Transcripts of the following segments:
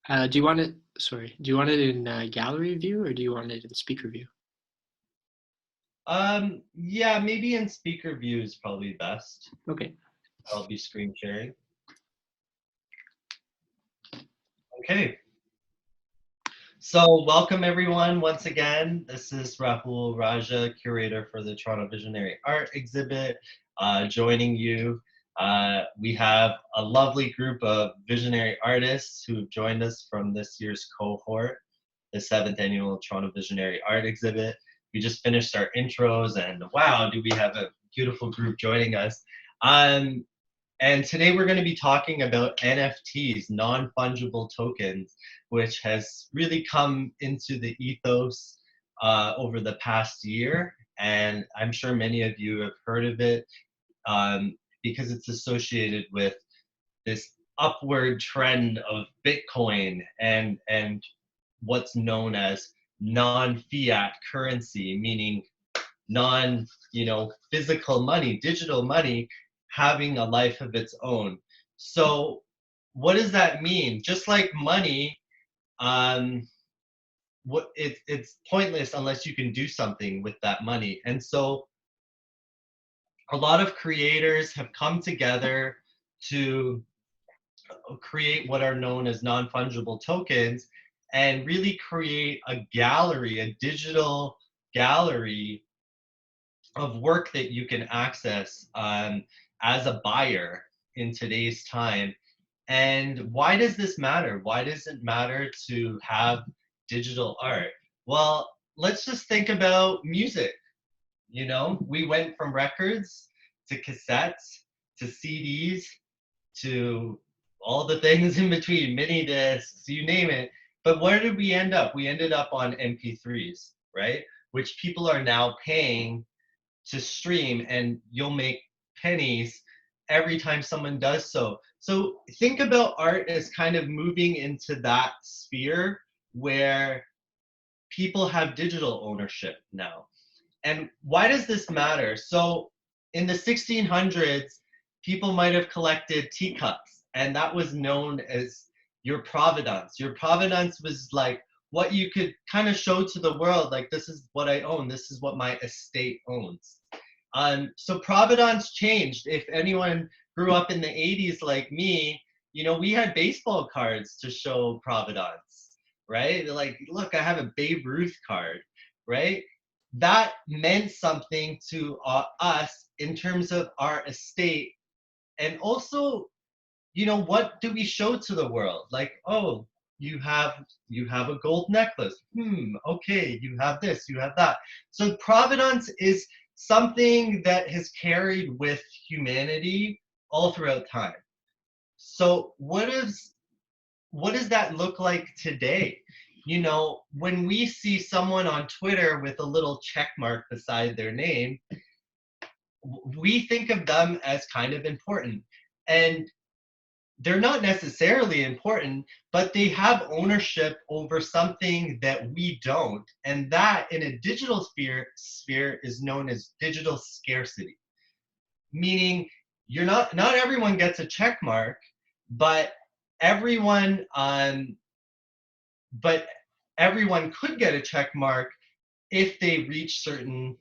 Do you want it? Sorry, do you want it in gallery view or do you want it in speaker view? Yeah, maybe in speaker view is probably best. Okay. I'll be screen sharing. Okay. So welcome everyone once again. This is Rahul Raja, curator for the Toronto Visionary Art Exhibit, joining you. We have a lovely group of visionary artists who have joined us from this year's cohort, the 7th annual Toronto Visionary Art Exhibit. We just finished our intros and wow, do we have a beautiful group joining us. And today we're going to be talking about NFTs, non-fungible tokens, which has really come into the ethos over the past year. And I'm sure many of you have heard of it because it's associated with this upward trend of Bitcoin and what's known as non-fiat currency, meaning non, physical money, digital money having a life of its own. So what does that mean? Just like money, um, it's pointless unless you can do something with that money. And so a lot of creators have come together to create what are known as non-fungible tokens and really create a gallery, a digital gallery of work that you can access as a buyer in today's time. And why does this matter? Why does it matter to have digital art? Well, let's just think about music. We went from records to cassettes to CDs to all the things in between, mini discs, you name it. But where did we end up? We ended up on MP3s, right? Which people are now paying to stream, and you'll make pennies every time someone does so. So think about art as kind of moving into that sphere where people have digital ownership now. And why does this matter? So in the 1600s, people might have collected teacups, and that was known as your provenance. Your provenance was like what you could kind of show to the world, like this is what I own, this is what my estate owns. So provenance changed. If anyone grew up in the 80s like me, we had baseball cards to show provenance, right? Like, look, I have a Babe Ruth card, right? That meant something to us in terms of our estate. And also, what do we show to the world? Like, oh, you have a gold necklace. Okay, you have this, you have that. So provenance is something that has carried with humanity all throughout time. So what does that look like today? When we see someone on Twitter with a little check mark beside their name, we think of them as kind of important. And they're not necessarily important, but they have ownership over something that we don't. And that in a digital sphere is known as digital scarcity. Meaning not everyone gets a check mark, but everyone but everyone could get a check mark if they reach certain,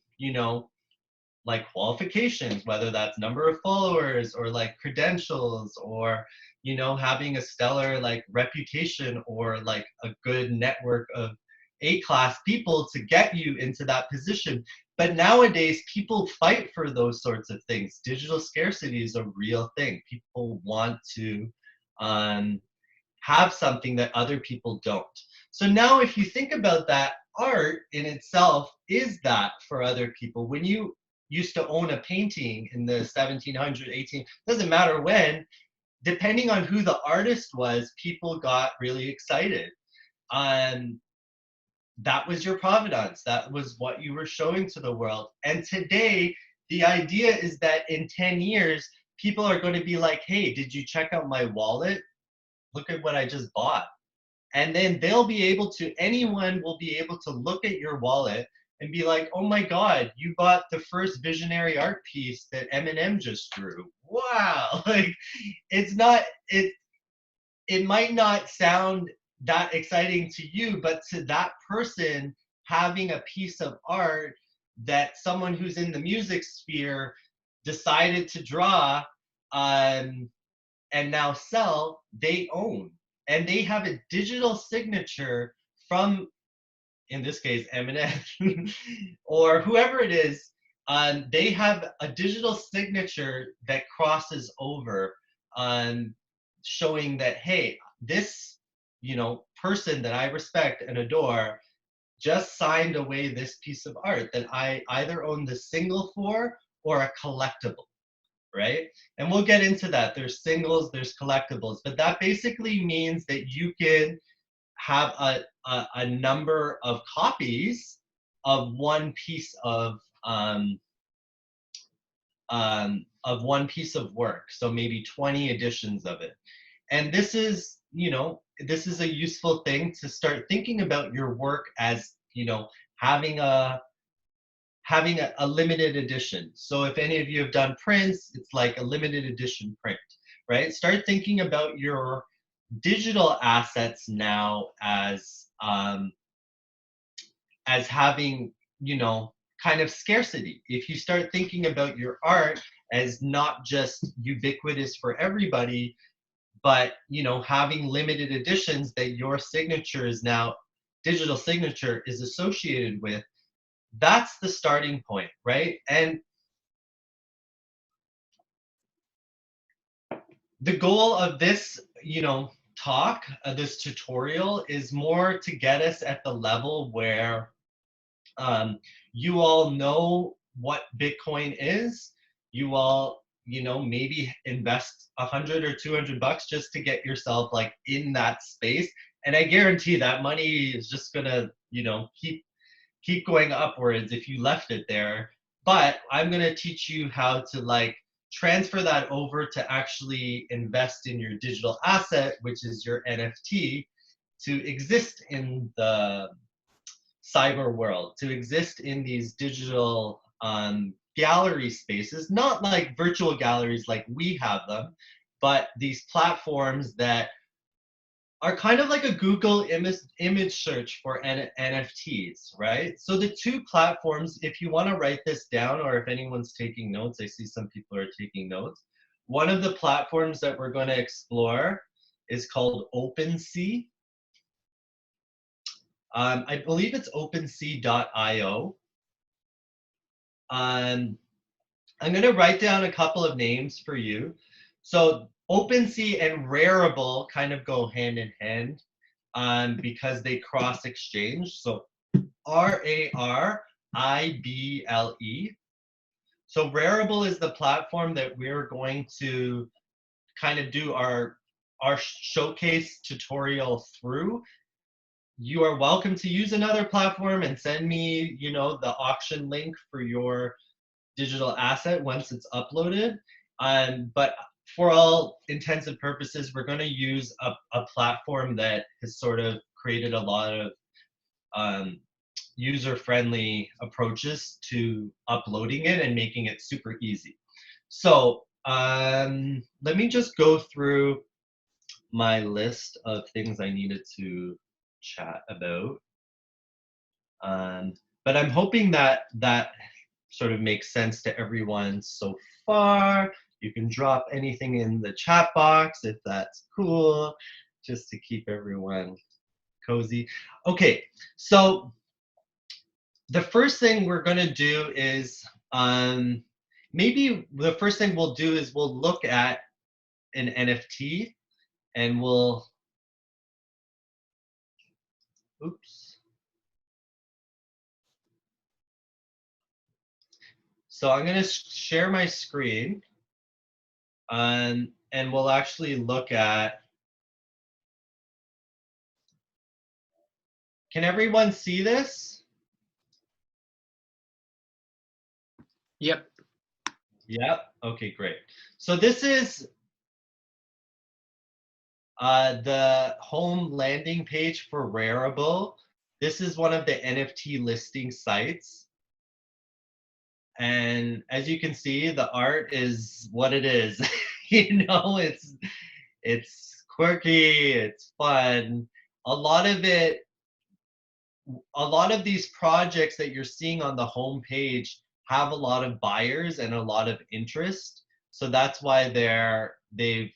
like qualifications, whether that's number of followers or like credentials or, having a stellar like reputation or like a good network of A-class people to get you into that position. But nowadays, people fight for those sorts of things. Digital scarcity is a real thing. People want to um, have something that other people don't. So now if you think about that, art in itself is that for other people. When you used to own a painting in the 1700s, 18, doesn't matter when, depending on who the artist was, people got really excited. Um, that was your provenance. That was what you were showing to the world. And today, the idea is that in 10 years, people are going to be like, hey, did you check out my wallet? Look at what I just bought. And then anyone will be able to look at your wallet and be like, oh my God, you bought the first visionary art piece that Eminem just drew. Wow. Like, it might not sound that exciting to you, but to that person, having a piece of art that someone who's in the music sphere decided to draw, um, and now sell, they own. And they have a digital signature from, in this case, Eminem or whoever it is. They have a digital signature that crosses over, showing that, hey, this, person that I respect and adore just signed away this piece of art that I either own the single for or a collectible, right? And we'll get into that. There's singles, there's collectibles, but that basically means that you can have a number of copies of one piece of one piece of work. So maybe 20 editions of it. And this is, this is a useful thing to start thinking about your work as, having a limited edition. So if any of you have done prints, it's like a limited edition print, right? Start thinking about your digital assets now as having, kind of scarcity. If you start thinking about your art as not just ubiquitous for everybody, but having limited editions that your signature is now, digital signature is associated with, that's the starting point, right? And the goal of this, talk, this tutorial, is more to get us at the level where you all know what Bitcoin is. You all, maybe invest 100 or 200 bucks just to get yourself like in that space. And I guarantee that money is just gonna, keep going upwards if you left it there. But I'm gonna teach you how to like transfer that over to actually invest in your digital asset, which is your NFT, to exist in the cyber world, to exist in these digital gallery spaces, not like virtual galleries like we have them, but these platforms that are kind of like a Google image search for NFTs, right? So the two platforms, if you want to write this down, or if anyone's taking notes, I see some people are taking notes. One of the platforms that we're going to explore is called OpenSea. I believe it's OpenSea.io. I'm going to write down a couple of names for you. So OpenSea and Rarible kind of go hand in hand because they cross exchange. So Rarible. So Rarible is the platform that we're going to kind of do our showcase tutorial through. You are welcome to use another platform and send me, the auction link for your digital asset once it's uploaded. But for all intents and purposes, we're going to use a platform that has sort of created a lot of user-friendly approaches to uploading it and making it super easy. So let me just go through my list of things I needed to chat about. But I'm hoping that that sort of makes sense to everyone so far. You can drop anything in the chat box if that's cool, just to keep everyone cozy. Okay, so the first thing we're going to do is maybe the first thing we'll do is we'll look at an NFT and we'll, oops. So I'm going to share my screen and we'll actually look at, can everyone see this? Yep. Yep. Okay, great. So this is the home landing page for Rarible. This is one of the NFT listing sites. And as you can see, the art is what it is. It's quirky, it's fun. a lot of it, a lot of these projects that you're seeing on the homepage have a lot of buyers and a lot of interest. So that's why they've,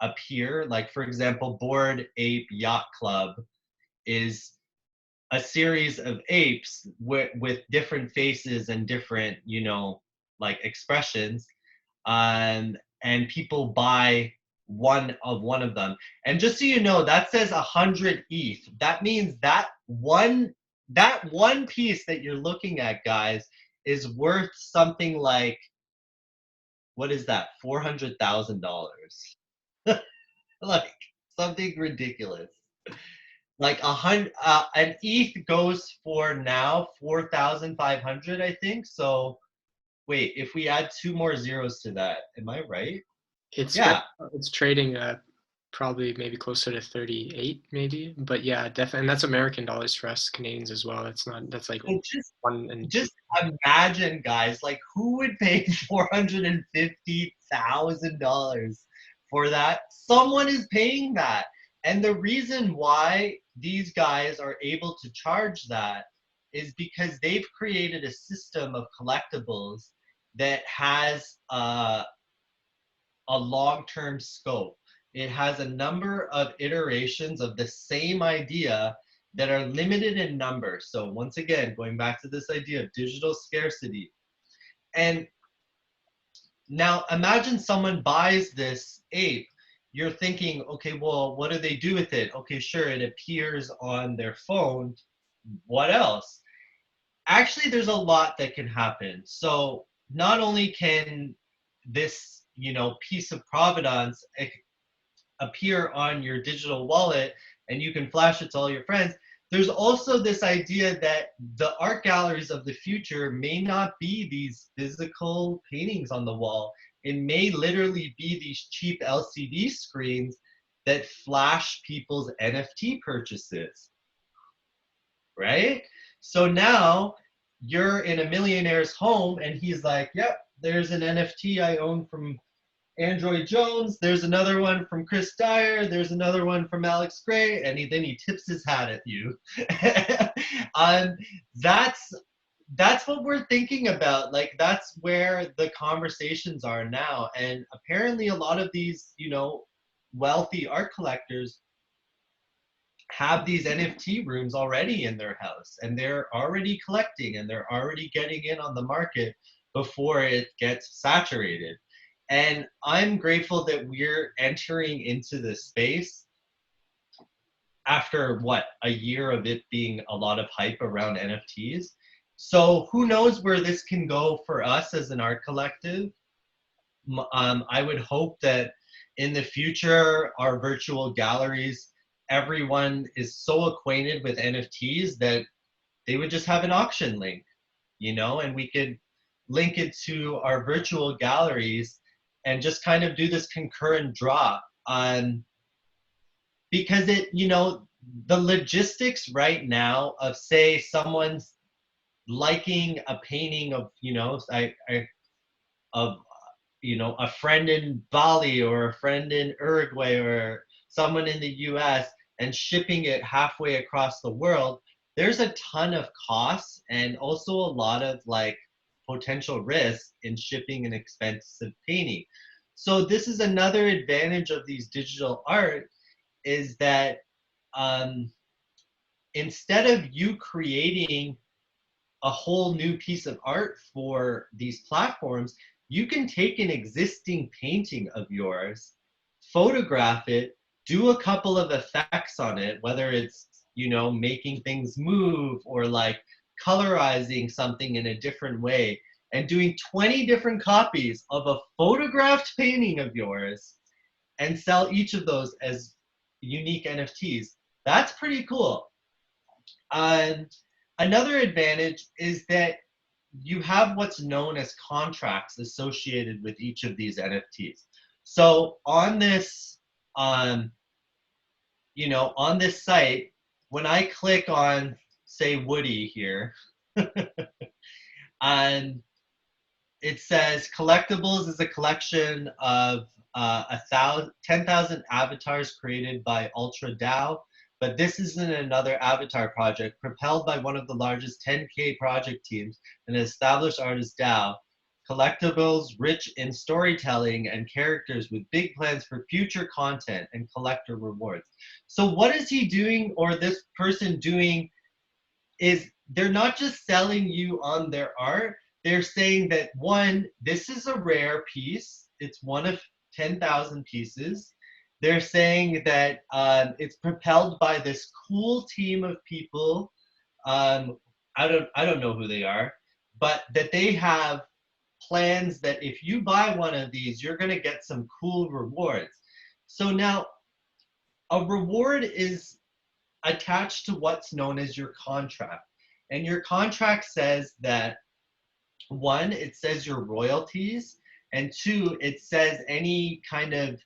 appear. Like for example, Bored Ape Yacht Club is a series of apes with different faces and different, like expressions, and people buy one of them. And just so you know, that says 100 ETH. That means that one piece that you're looking at, guys, is worth something like, what is that? $400,000. Like something ridiculous. Like an ETH goes for now 4,500, I think. So wait, if we add two more zeros to that, am I right? It's right Yeah. it's trading probably maybe closer to 38 maybe, but yeah, definitely, and that's American dollars for us Canadians as well. It's not that's like So just one and two. just imagine, guys, like who would pay $450,000 for that? Someone is paying that. And the reason why these guys are able to charge that is because they've created a system of collectibles that has a long-term scope. It has a number of iterations of the same idea that are limited in number. So once again, going back to this idea of digital scarcity. And now imagine someone buys this ape. You're thinking, okay, well, what do they do with it? Okay, sure, it appears on their phone. What else? Actually, there's a lot that can happen. So not only can this, piece of provenance appear on your digital wallet and you can flash it to all your friends, there's also this idea that the art galleries of the future may not be these physical paintings on the wall. It may literally be these cheap LCD screens that flash people's NFT purchases, right? So now you're in a millionaire's home and he's like, yep, there's an NFT I own from Android Jones. There's another one from Chris Dyer. There's another one from Alex Gray, and then he tips his hat at you. um, that's what we're thinking about. Like that's where the conversations are now, and apparently a lot of these, wealthy art collectors have these NFT rooms already in their house, and they're already collecting, and they're already getting in on the market before it gets saturated. And I'm grateful that we're entering into this space after what, a year of it being a lot of hype around NFTs. So who knows where this can go for us as an art collective. I would hope that in the future, our virtual galleries, everyone is so acquainted with NFTs that they would just have an auction link, and we could link it to our virtual galleries and just kind of do this concurrent drop on, because the logistics right now of, say, someone's liking a painting of, of, a friend in Bali or a friend in Uruguay or someone in the US and shipping it halfway across the world, there's a ton of costs and also a lot of like potential risk in shipping an expensive painting. So this is another advantage of these digital art, is that um, instead of you creating a whole new piece of art for these platforms, you can take an existing painting of yours, photograph it, do a couple of effects on it, whether it's, making things move or like colorizing something in a different way, and doing 20 different copies of a photographed painting of yours and sell each of those as unique NFTs. That's pretty cool. And another advantage is that you have what's known as contracts associated with each of these NFTs. So on this, on this site, when I click on, say, Woody here, and it says collectibles is a collection of 10,000 avatars created by Ultra DAO. but this isn't another avatar project propelled by one of the largest 10K project teams and an established artist DAO. Collectibles rich in storytelling and characters with big plans for future content and collector rewards. So what is he doing, or this person doing, is they're not just selling you on their art. They're saying that, one, this is a rare piece. It's one of 10,000 pieces. They're saying that it's propelled by this cool team of people. I don't know who they are, but that they have plans that if you buy one of these, you're going to get some cool rewards. So now, a reward is attached to what's known as your contract. And your contract says that, one, it says your royalties, and two, it says any kind of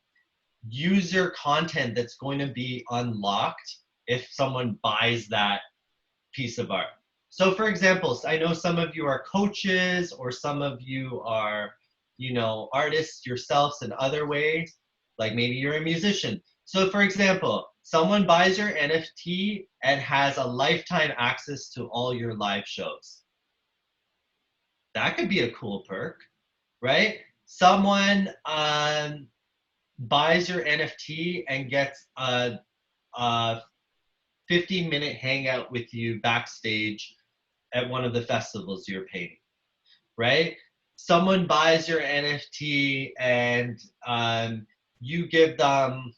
user content that's going to be unlocked if someone buys that piece of art. So for example, I know some of you are coaches, or some of you are, artists yourselves in other ways, like maybe you're a musician. So for example, someone buys your NFT and has a lifetime access to all your live shows. That could be a cool perk, right? Someone buys your NFT and gets a 15-minute hangout with you backstage at one of the festivals you're painting, right? Someone buys your NFT and you give them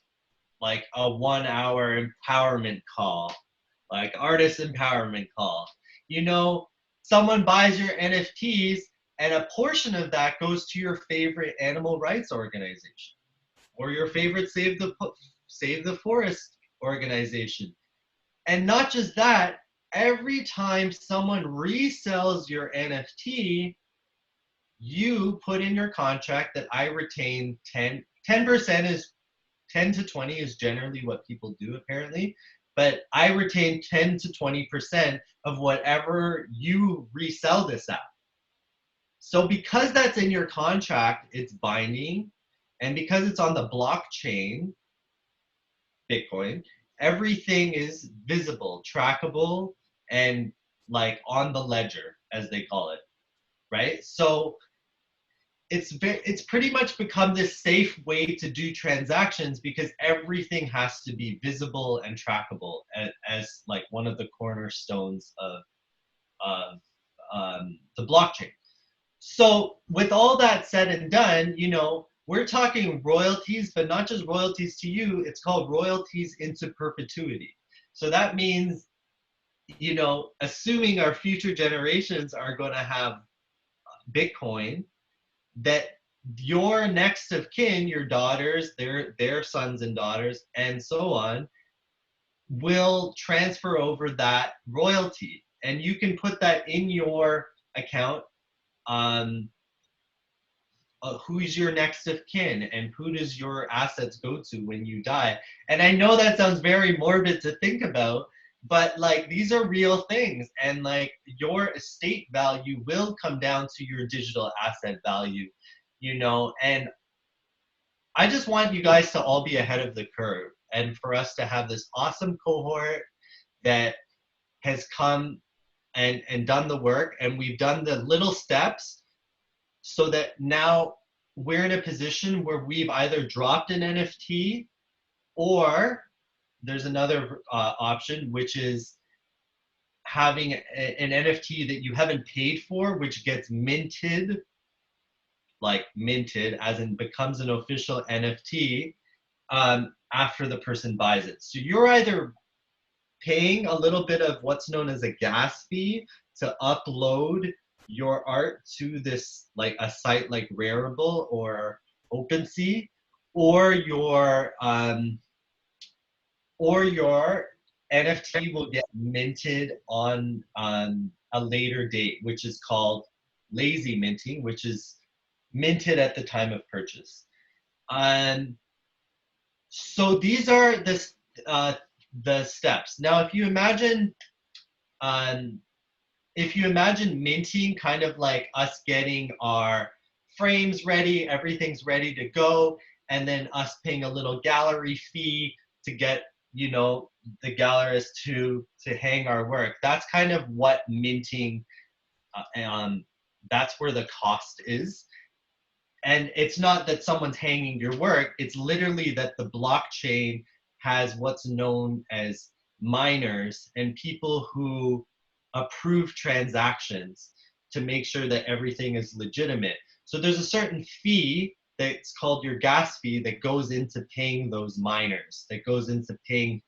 like a 1-hour empowerment call, like artist empowerment call. Someone buys your NFTs and a portion of that goes to your favorite animal rights organization or your favorite Save the Forest organization. And not just that, every time someone resells your NFT, you put in your contract that I retain 10% is 10 to 20 is generally what people do apparently, but I retain 10 to 20% of whatever you resell this at. So because that's in your contract, it's binding, and because it's on the blockchain, Bitcoin, everything is visible, trackable, and like on the ledger, as they call it, right? So it's pretty much become this safe way to do transactions because everything has to be visible and trackable as like one of the cornerstones of the blockchain. So with all that said and done, we're talking royalties, but not just royalties to you. It's called royalties into perpetuity. So that means, assuming our future generations are going to have Bitcoin, that your next of kin, your daughters, their sons and daughters, and so on, will transfer over that royalty. And you can put that in your account. Who's your next of kin and who does your assets go to when you die? And I know that sounds very morbid to think about, but like these are real things, and like your estate value will come down to your digital asset value, and I just want you guys to all be ahead of the curve and for us to have this awesome cohort that has come and done the work, and we've done the little steps so that now we're in a position where we've either dropped an NFT, or there's another option, which is having an NFT that you haven't paid for, which gets minted, like minted as in becomes an official NFT after the person buys it. So you're either paying a little bit of what's known as a gas fee to upload your art to this, like a site like Rarible or OpenSea, or your NFT will get minted on a later date, which is called lazy minting, which is minted at the time of purchase. So these are the steps. Now, if you imagine minting kind of like us getting our frames ready, everything's ready to go, and then us paying a little gallery fee to get, you know, the galleries to hang our work. That's kind of what minting, that's where the cost is. And it's not that someone's hanging your work, it's literally that the blockchain has what's known as miners and people who approve transactions to make sure that everything is legitimate. So there's a certain fee that's called your gas fee that goes into paying those miners, that goes into paying,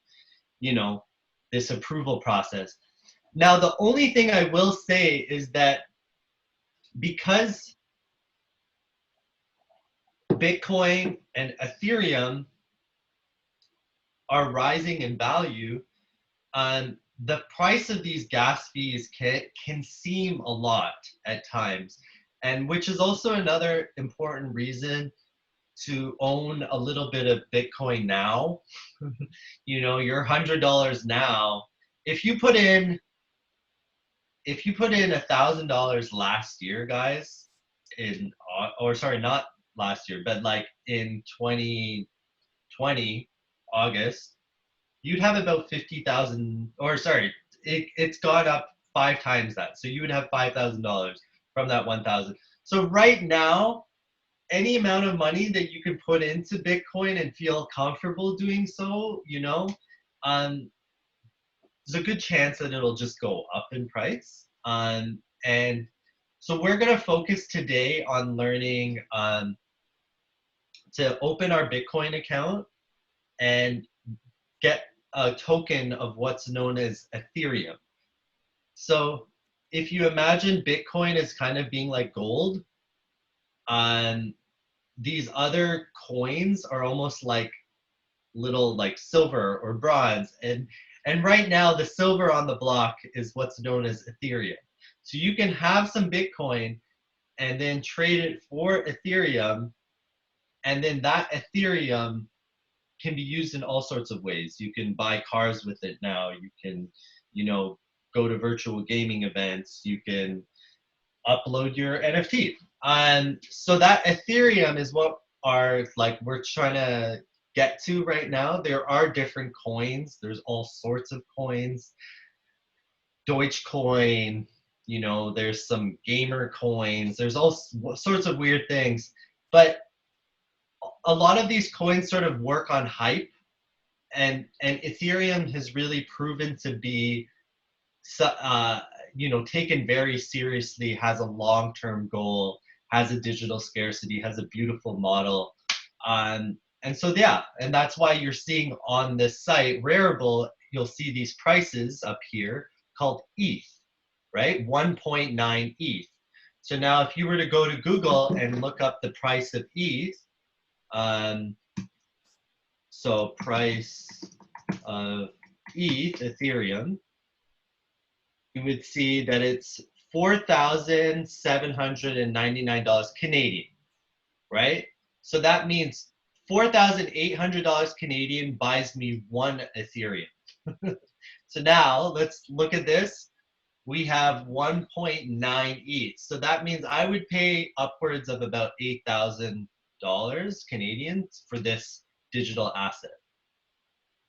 you know, this approval process. Now, the only thing I will say is that because Bitcoin and Ethereum are rising in value, the price of these gas fees can seem a lot at times, and which is also another important reason to own a little bit of Bitcoin now. You know, your $100 now, if you put in $1,000 last year, guys, in or sorry, not last year, but like in 2020 August, you'd have about 50,000, or sorry, it's gone up 5 times that. So you would have $5,000 from that 1,000. So right now, any amount of money that you can put into Bitcoin and feel comfortable doing so, you know, there's a good chance that it'll just go up in price. And so we're going to focus today on learning to open our Bitcoin account and get a token of what's known as Ethereum. So if you imagine Bitcoin as kind of being like gold, these other coins are almost like little like silver or bronze, and right now the silver on the block is what's known as Ethereum. So you can have some Bitcoin and then trade it for Ethereum, and then that Ethereum can be used in all sorts of ways. You can buy cars with it now. You can, you know, go to virtual gaming events. You can upload your NFT. So that Ethereum is what we're trying to get to right now. There are different coins. There's all sorts of coins. Dogecoin, you know, there's some gamer coins. There's all sorts of weird things. But a lot of these coins sort of work on hype, and Ethereum has really proven to be, you know, taken very seriously, has a long-term goal, has a digital scarcity, has a beautiful model, and so yeah, and that's why you're seeing on this site, Rarible, you'll see these prices up here called ETH, right? 1.9 ETH. So now if you were to go to Google and look up the price of ETH, so price of ETH, Ethereum, you would see that it's $4,799 Canadian, right? So that means $4,800 Canadian buys me one Ethereum. So now let's look at this. We have 1.9 ETH. So that means I would pay upwards of about $8,000 Canadian for this digital asset.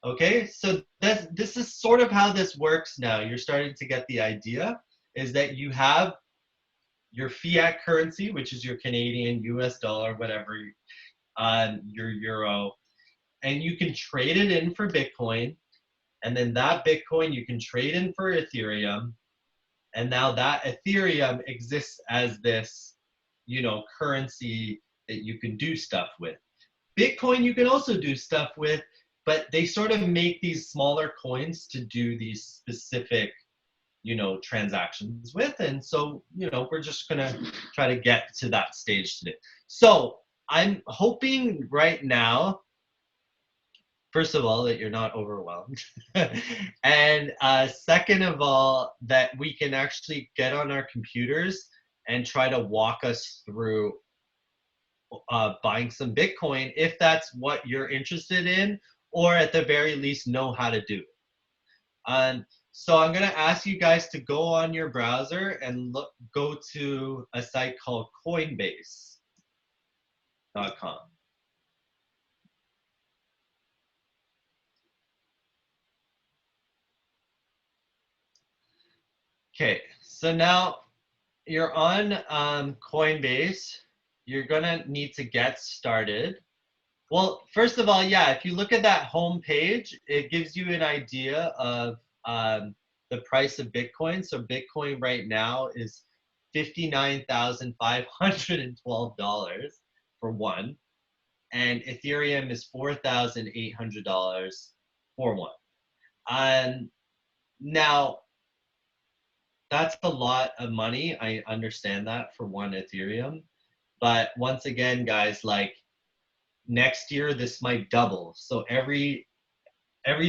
Okay, so this is sort of how this works now. You're starting to get the idea, is that you have your fiat currency, which is your Canadian, US dollar, whatever, your euro, and you can trade it in for Bitcoin, and then that Bitcoin you can trade in for Ethereum, and now that Ethereum exists as this, you know, currency that you can do stuff with. Bitcoin you can also do stuff with, but they sort of make these smaller coins to do these specific, you know, transactions with. And so, you know, we're just gonna try to get to that stage today. So I'm hoping right now, first of all, that you're not overwhelmed. And second of all, that we can actually get on our computers and try to walk us through buying some Bitcoin if that's what you're interested in, or at the very least know how to do it. So I'm going to ask you guys to go on your browser and go to a site called Coinbase.com. Okay, so now you're on Coinbase. You're gonna need to get started. Well, first of all, yeah, if you look at that home page, it gives you an idea of the price of Bitcoin. So Bitcoin right now is $59,512 for one, and Ethereum is $4,800 for one. And now that's a lot of money. I understand that for one Ethereum. But once again, guys, like next year this might double. So every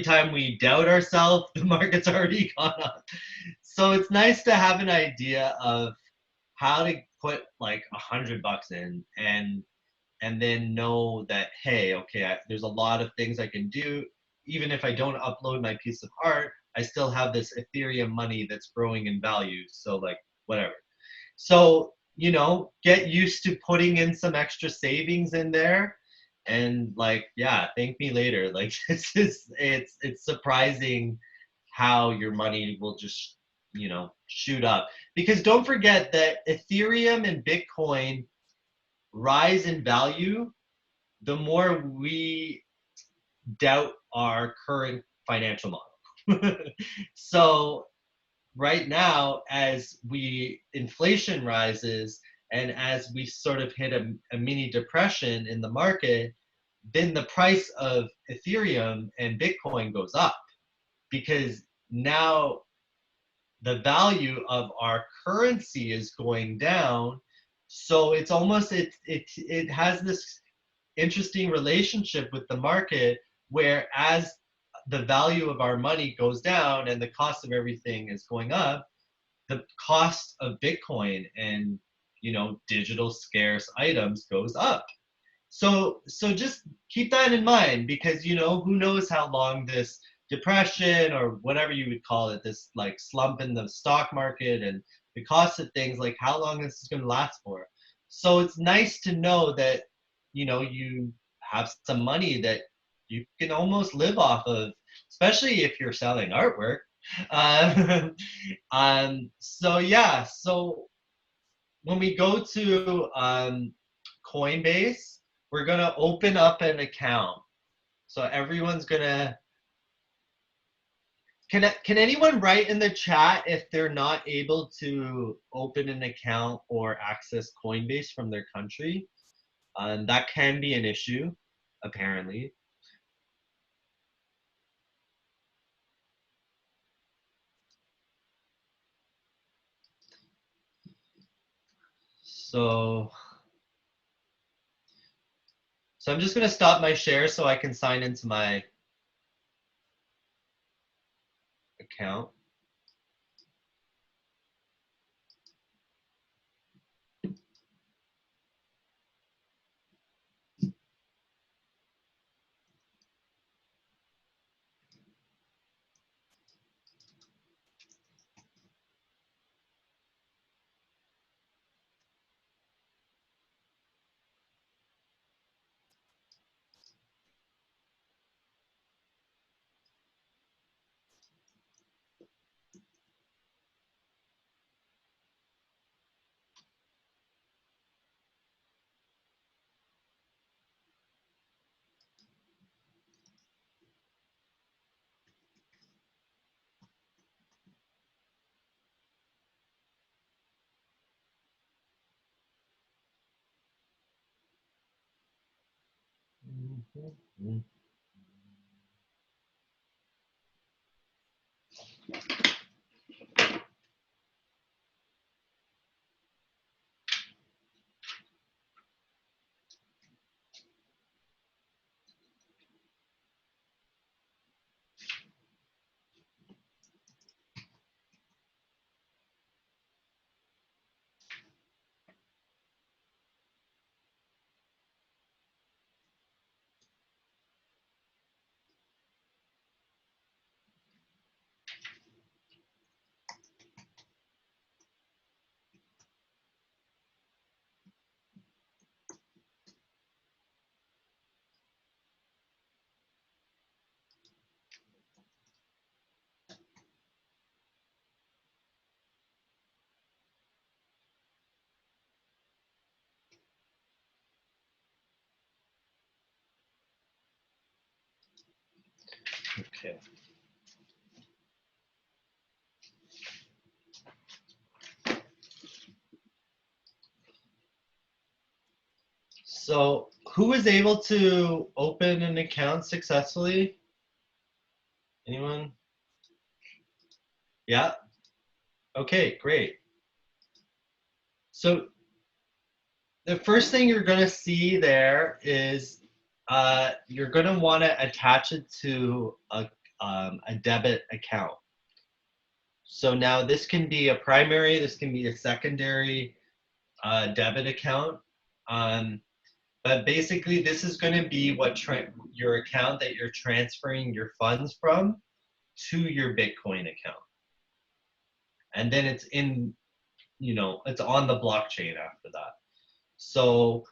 time we doubt ourselves, the market's already gone up. So it's nice to have an idea of how to put like $100 in and then know that, hey, okay, there's a lot of things I can do. Even if I don't upload my piece of art, I still have this Ethereum money that's growing in value. So like whatever. So, get used to putting in some extra savings in there and like, yeah, thank me later. Like it's surprising how your money will just, shoot up. Because don't forget that Ethereum and Bitcoin rise in value the more we doubt our current financial model. So right now, as inflation rises and as we sort of hit a mini depression in the market, then the price of Ethereum and Bitcoin goes up because now the value of our currency is going down. So it's almost it has this interesting relationship with the market where as the value of our money goes down and the cost of everything is going up, the cost of Bitcoin and digital scarce items goes up. So just keep that in mind because who knows how long this depression or whatever you would call it, this like slump in the stock market and the cost of things, like how long this is going to last for. So it's nice to know that you have some money that you can almost live off of, especially if you're selling artwork. Uh, so yeah, so when we go to Coinbase, we're gonna open up an account. So everyone's gonna. Can anyone write in the chat if they're not able to open an account or access Coinbase from their country? That can be an issue, apparently. So, so I'm just gonna stop my share so I can sign into my account. Mhm. Okay. So who was able to open an account successfully? Anyone? Yeah. Okay, great. So the first thing you're going to see there is you're going to want to attach it to a debit account. So now this can be a primary, this can be a secondary debit account. But basically, this is going to be what your account that you're transferring your funds from to your Bitcoin account. And then it's in, it's on the blockchain after that. So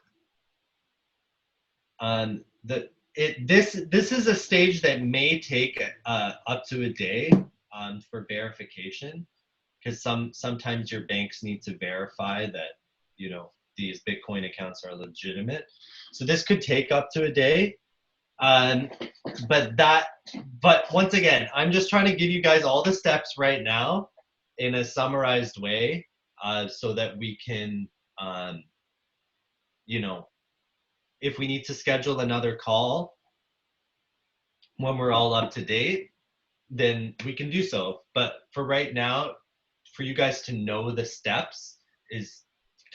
this is a stage that may take up to a day for verification, because sometimes your banks need to verify that these Bitcoin accounts are legitimate. So this could take up to a day. But once again, I'm just trying to give you guys all the steps right now in a summarized way, so that we can, if we need to schedule another call when we're all up to date, then we can do so. But for right now, for you guys to know the steps is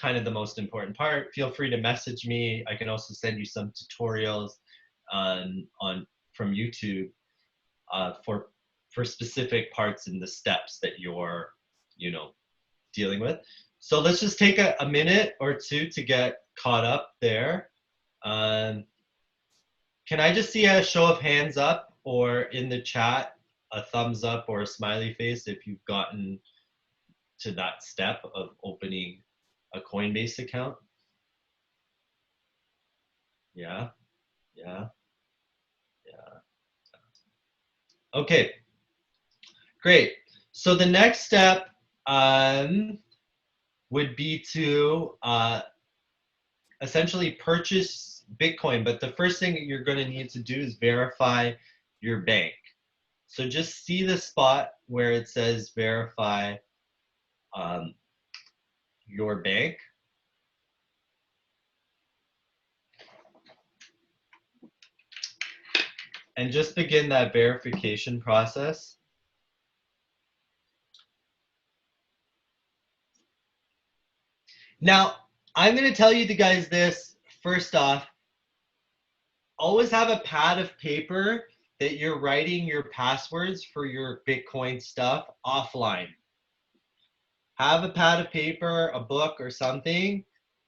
kind of the most important part. Feel free to message me. I can also send you some tutorials on from YouTube for specific parts in the steps that you're dealing with. So let's just take a minute or two to get caught up there. Can I just see a show of hands up, or in the chat a thumbs up or a smiley face if you've gotten to that step of opening a Coinbase account? Yeah, yeah, yeah. Okay, great. So the next step would be to essentially purchase Bitcoin. But the first thing that you're going to need to do is verify your bank. So just see the spot where it says verify your bank. And just begin that verification process. Now, I'm going to tell you guys this first off. Always have a pad of paper that you're writing your passwords for your Bitcoin stuff offline. Have a pad of paper, a book, or something,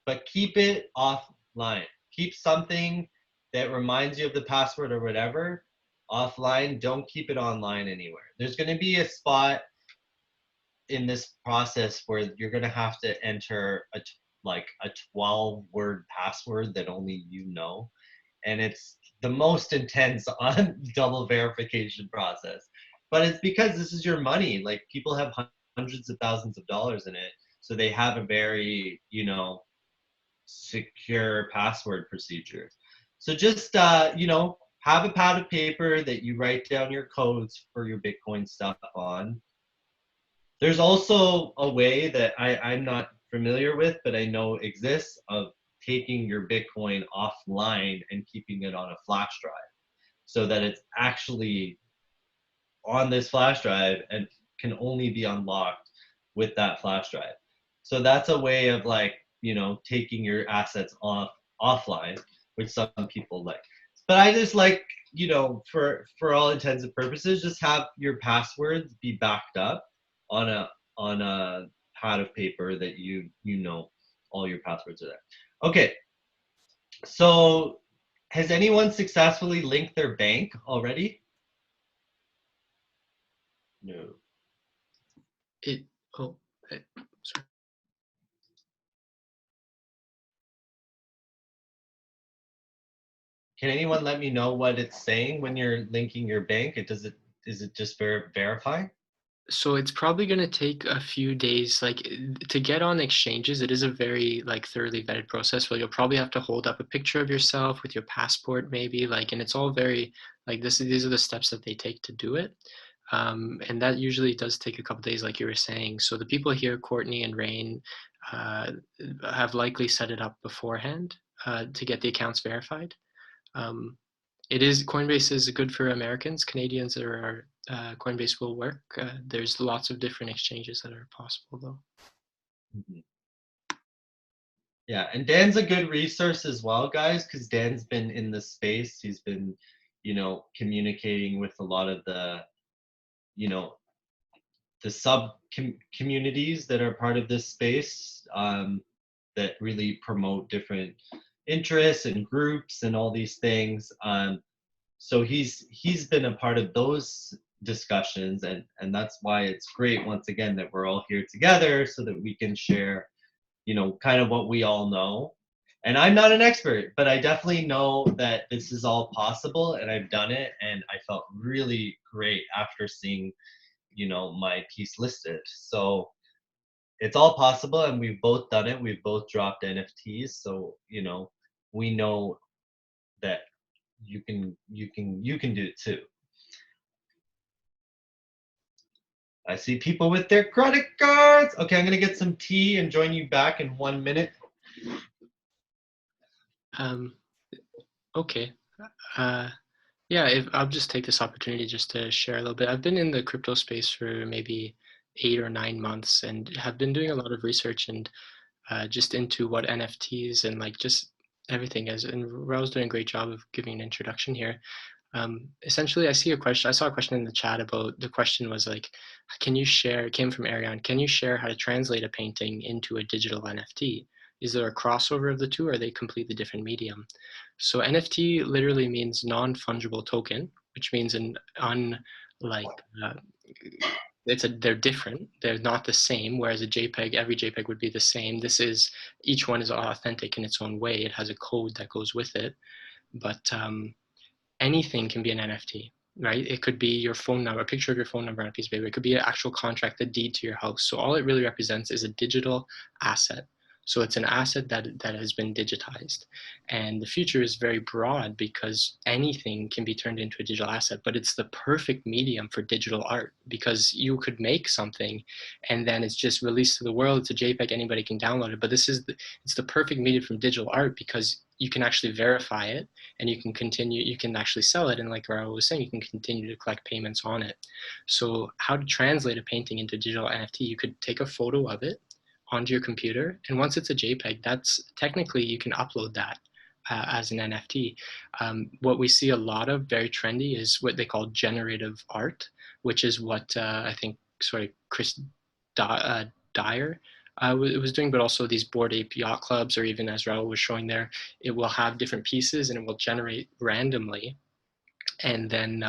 but keep it offline. Keep something that reminds you of the password or whatever offline. Don't keep it online anywhere. There's going to be a spot in this process where you're going to have to enter a 12-word password that only you know, and it's the most intense on double verification process. But it's because this is your money. Like, people have hundreds of thousands of dollars in it, so they have a very secure password procedure. So just have a pad of paper that you write down your codes for your Bitcoin stuff on. There's also a way that I'm not familiar with, but I know exists, of taking your Bitcoin offline and keeping it on a flash drive so that it's actually on this flash drive and can only be unlocked with that flash drive. So that's a way of taking your assets offline, which some people like. But I just like, for all intents and purposes, just have your passwords be backed up on a pad of paper that you know all your passwords are there. Okay, so has anyone successfully linked their bank already? No. It oh sorry. Can anyone let me know what it's saying when you're linking your bank? Is it just verify? So it's probably going to take a few days, like to get on exchanges. It is a very like thoroughly vetted process where you'll probably have to hold up a picture of yourself with your passport, maybe like, and it's all very like this. These are the steps that they take to do it, and that usually does take a couple days, like you were saying. So the people here, Courtney and Rain, uh, have likely set it up beforehand to get the accounts verified. Um, it is Coinbase is good for Americans. Canadians are Coinbase will work. There's lots of different exchanges that are possible though. Mhm. Yeah, and Dan's a good resource as well, guys, because Dan's been in the space. He's been, communicating with a lot of you know, the communities that are part of this space, that really promote different interests and groups and all these things. So he's been a part of those discussions, and that's why it's great once again that we're all here together so that we can share, kind of what we all know. And I'm not an expert, but I definitely know that this is all possible, and I've done it, and I felt really great after seeing, my piece listed. So it's all possible, and we've both done it. We've both dropped NFTs, so we know that you can do it too. I see people with their credit cards. Okay, I'm gonna get some tea and join you back in 1 minute. Um, okay. Uh, yeah, if, I'll just take this opportunity just to share a little bit. I've been in the crypto space for maybe 8 or 9 months and have been doing a lot of research and just into what NFTs and like just everything is. And Raul's doing a great job of giving an introduction here. Essentially, I see a question. I saw a question in the chat about the question was like, can you share? It came from Ariane. Can you share how to translate a painting into a digital NFT? Is there a crossover of the two? Or are they completely different medium? So NFT literally means non-fungible token, which means an unlike they're different. They're not the same. Whereas a JPEG, every JPEG would be the same. This is each one is authentic in its own way. It has a code that goes with it, but anything can be an NFT, right? It could be your phone number, a picture of your phone number on a piece of paper. It could be an actual contract, a deed to your house. So all it really represents is a digital asset. So it's an asset that has been digitized. And the future is very broad because anything can be turned into a digital asset, but it's the perfect medium for digital art because you could make something and then it's just released to the world. It's a JPEG, anybody can download it. But it's the perfect medium from digital art because you can actually verify it and you can actually sell it. And like Raul was saying, you can continue to collect payments on it. So how to translate a painting into digital NFT, you could take a photo of it onto your computer. And once it's a JPEG, that's technically you can upload that as an NFT. What we see a lot of very trendy is what they call generative art, which is what I think, sorry, Chris Dyer was doing, but also these Bored Ape Yacht Clubs, or even as Raul was showing there, it will have different pieces and it will generate randomly. And then,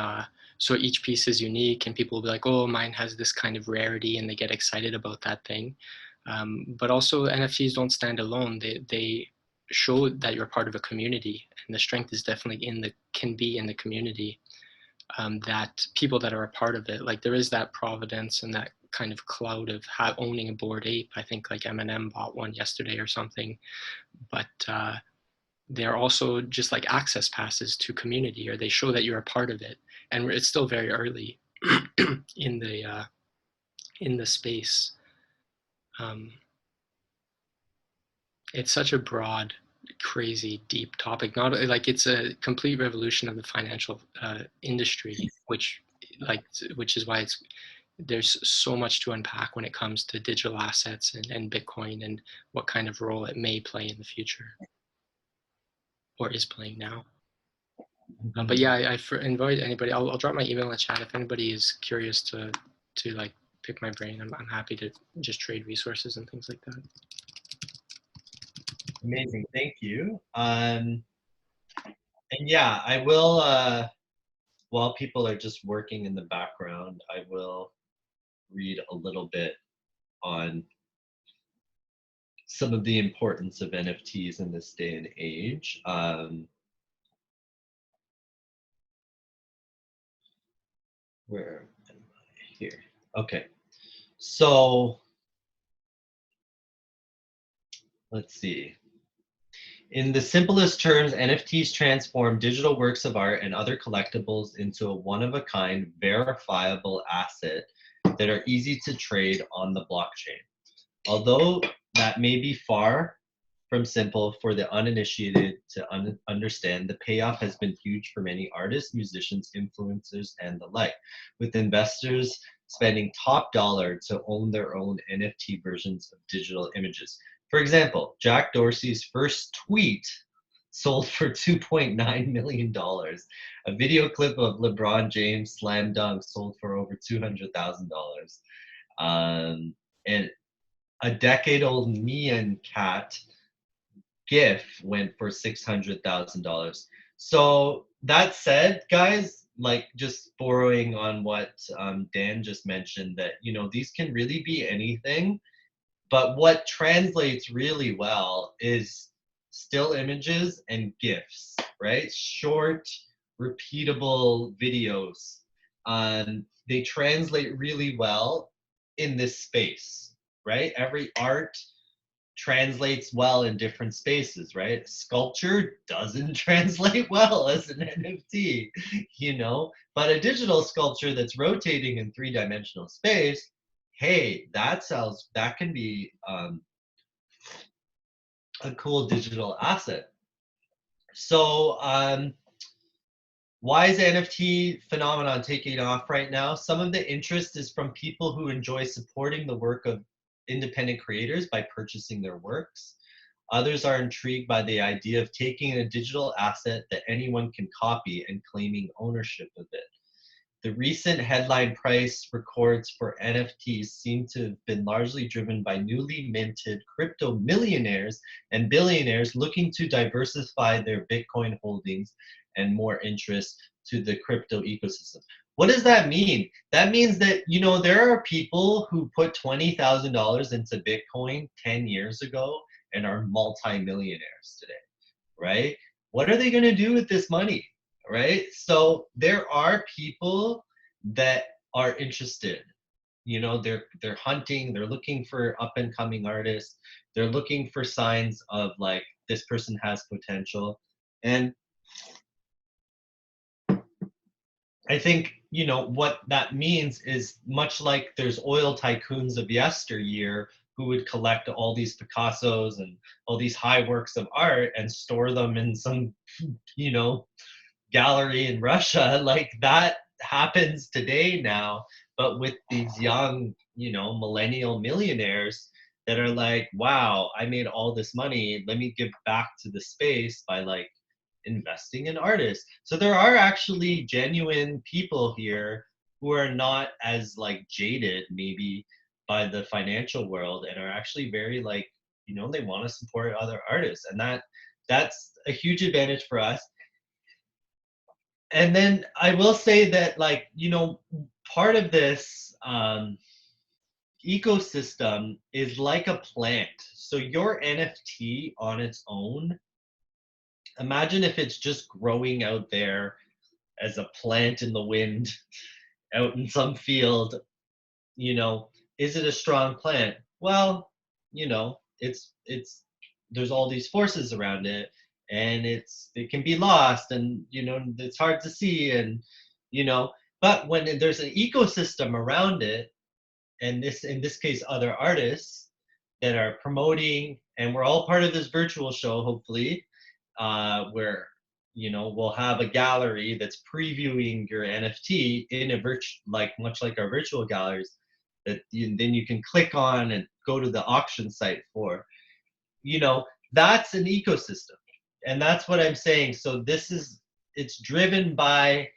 so each piece is unique and people will be like, oh, mine has this kind of rarity and they get excited about that thing. But also NFTs don't stand alone. They show that you're part of a community and the strength is definitely can be in the community. That people that are a part of it, like there is that providence and that kind of cloud of owning a Bored Ape. I think like Eminem bought one yesterday or something, but they're also just like access passes to community, or they show that you're a part of it. And it's still very early in the space. Um, it's such a broad, crazy, deep topic. Not like it's a complete revolution of the financial industry, which is why there's so much to unpack when it comes to digital assets and Bitcoin and what kind of role it may play in the future or is playing now. But Mhm. yeah, invite anybody. I'll drop my email in the chat if anybody is curious to like pick my brain. I'm happy to just trade resources and things like that. Amazing, thank you. And yeah, I will. While people are just working in the background, I will read a little bit on some of the importance of NFTs in this day and age. Where am I here? Okay. So let's see. In the simplest terms, NFTs transform digital works of art and other collectibles into a one of a kind, verifiable asset that are easy to trade on the blockchain. Although that may be far from simple for the uninitiated to understand, the payoff has been huge for many artists, musicians, influencers, and the like, with investors spending top dollar to own their own NFT versions of digital images. For example, Jack Dorsey's first tweet sold for $2.9 million. A video clip of LeBron James slam dunk sold for over $200,000. And a decade-old Nyan cat GIF went for $600,000. So that said, guys, like just borrowing on what Dan just mentioned, that these can really be anything, but what translates really well is still images and GIFs, right? Short, repeatable videos. They translate really well in this space, right? Every art translates well in different spaces, right? Sculpture doesn't translate well as an NFT, but a digital sculpture that's rotating in three-dimensional space, hey, that can be a cool digital asset. So why is the NFT phenomenon taking off right now? Some of the interest is from people who enjoy supporting the work of independent creators by purchasing their works. Others are intrigued by the idea of taking a digital asset that anyone can copy and claiming ownership of it. The recent headline price records for NFTs seem to have been largely driven by newly minted crypto millionaires and billionaires looking to diversify their Bitcoin holdings and more interest to the crypto ecosystem. What does that mean? That means that, there are people who put $20,000 into Bitcoin 10 years ago and are multimillionaires today, right? What are they going to do with this money? Right? So there are people that are interested. They're hunting, they're looking for up and coming artists, they're looking for signs of like this person has potential. And I think, what that means is much like there's oil tycoons of yesteryear who would collect all these Picassos and all these high works of art and store them in some, you know, gallery in Russia, like that happens today now, but with these young, millennial millionaires that are like, wow, I made all this money. Let me give back to the space by like investing in artists. So there are actually genuine people here who are not as like jaded maybe by the financial world and are actually very like, they want to support other artists. And that's a huge advantage for us. And then I will say that, like, part of this ecosystem is like a plant. So your NFT on its own, imagine if it's just growing out there as a plant in the wind out in some field, you know, is it a strong plant? Well, it's there's all these forces around it and it can be lost and it's hard to see and you know but when there's an ecosystem around it and this in this case other artists that are promoting and we're all part of this virtual show hopefully where we'll have a gallery that's previewing your NFT in a like much like our virtual galleries that then you can click on and go to the auction site for. That's an ecosystem, and that's what I'm saying. So it's driven by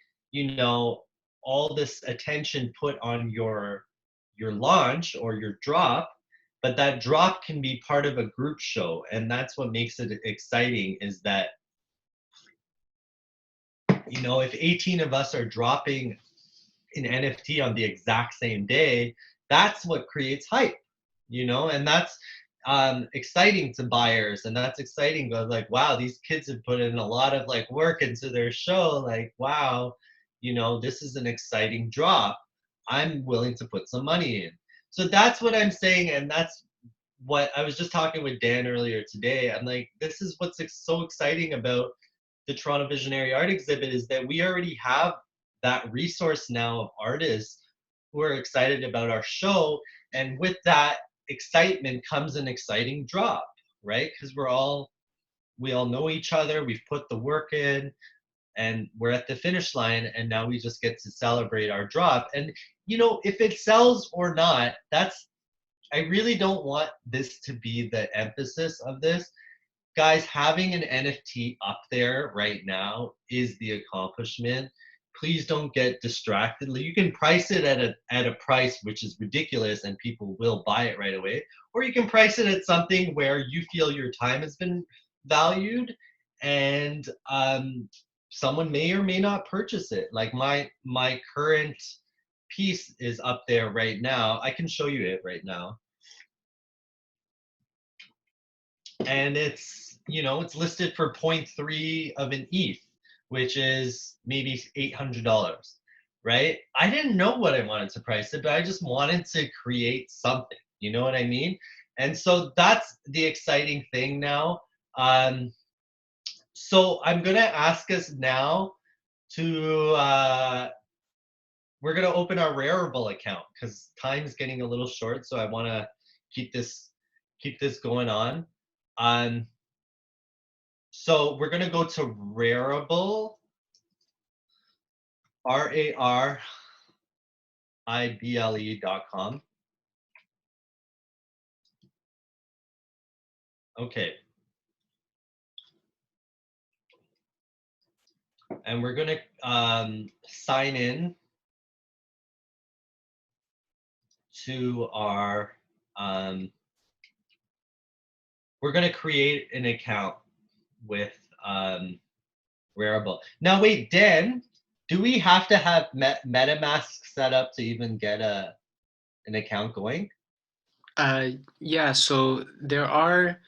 all this attention put on your launch or your drop, but that drop can be part of a group show, and that's what makes it exciting is that if 18 of us are dropping an NFT on the exact same day, that's what creates hype, and that's exciting to buyers, and that's exciting. But like, wow, these kids have put in a lot of like work into their show. Like, wow, this is an exciting drop. I'm willing to put some money in. So that's what I'm saying, and that's what I was just talking with Dan earlier today. I'm like, this is what's so exciting about the Toronto Visionary Art Exhibit is that we already have that resource now of artists who are excited about our show, and with that excitement comes an exciting drop, right? Because we all know each other, we've put the work in, and we're at the finish line, and now we just get to celebrate our drop. And if it sells or not, that's I really don't want this to be the emphasis of this. Guys, having an NFT up there right now is the accomplishment. Please don't get distracted. You can price it at a price which is ridiculous and people will buy it right away, or you can price it at something where you feel your time has been valued, and someone may or may not purchase it. Like my current piece is up there right now. I can show you it right now, and it's listed for point 0.3 of an ETH, which is maybe $800, right? I didn't know what I wanted to price it, but I just wanted to create something. You know what I mean? And so that's the exciting thing now. So I'm gonna ask us now to we're gonna open our Rarible account because time's getting a little short, so I want to keep this going on. Um, So we're gonna go to Rarible, RARIBLE.com. Okay, and we're gonna sign in to our. We're gonna create an account with Rarible. Now wait, Dan, do we have to have MetaMask set up to even get an account going? Uh, yeah, so there are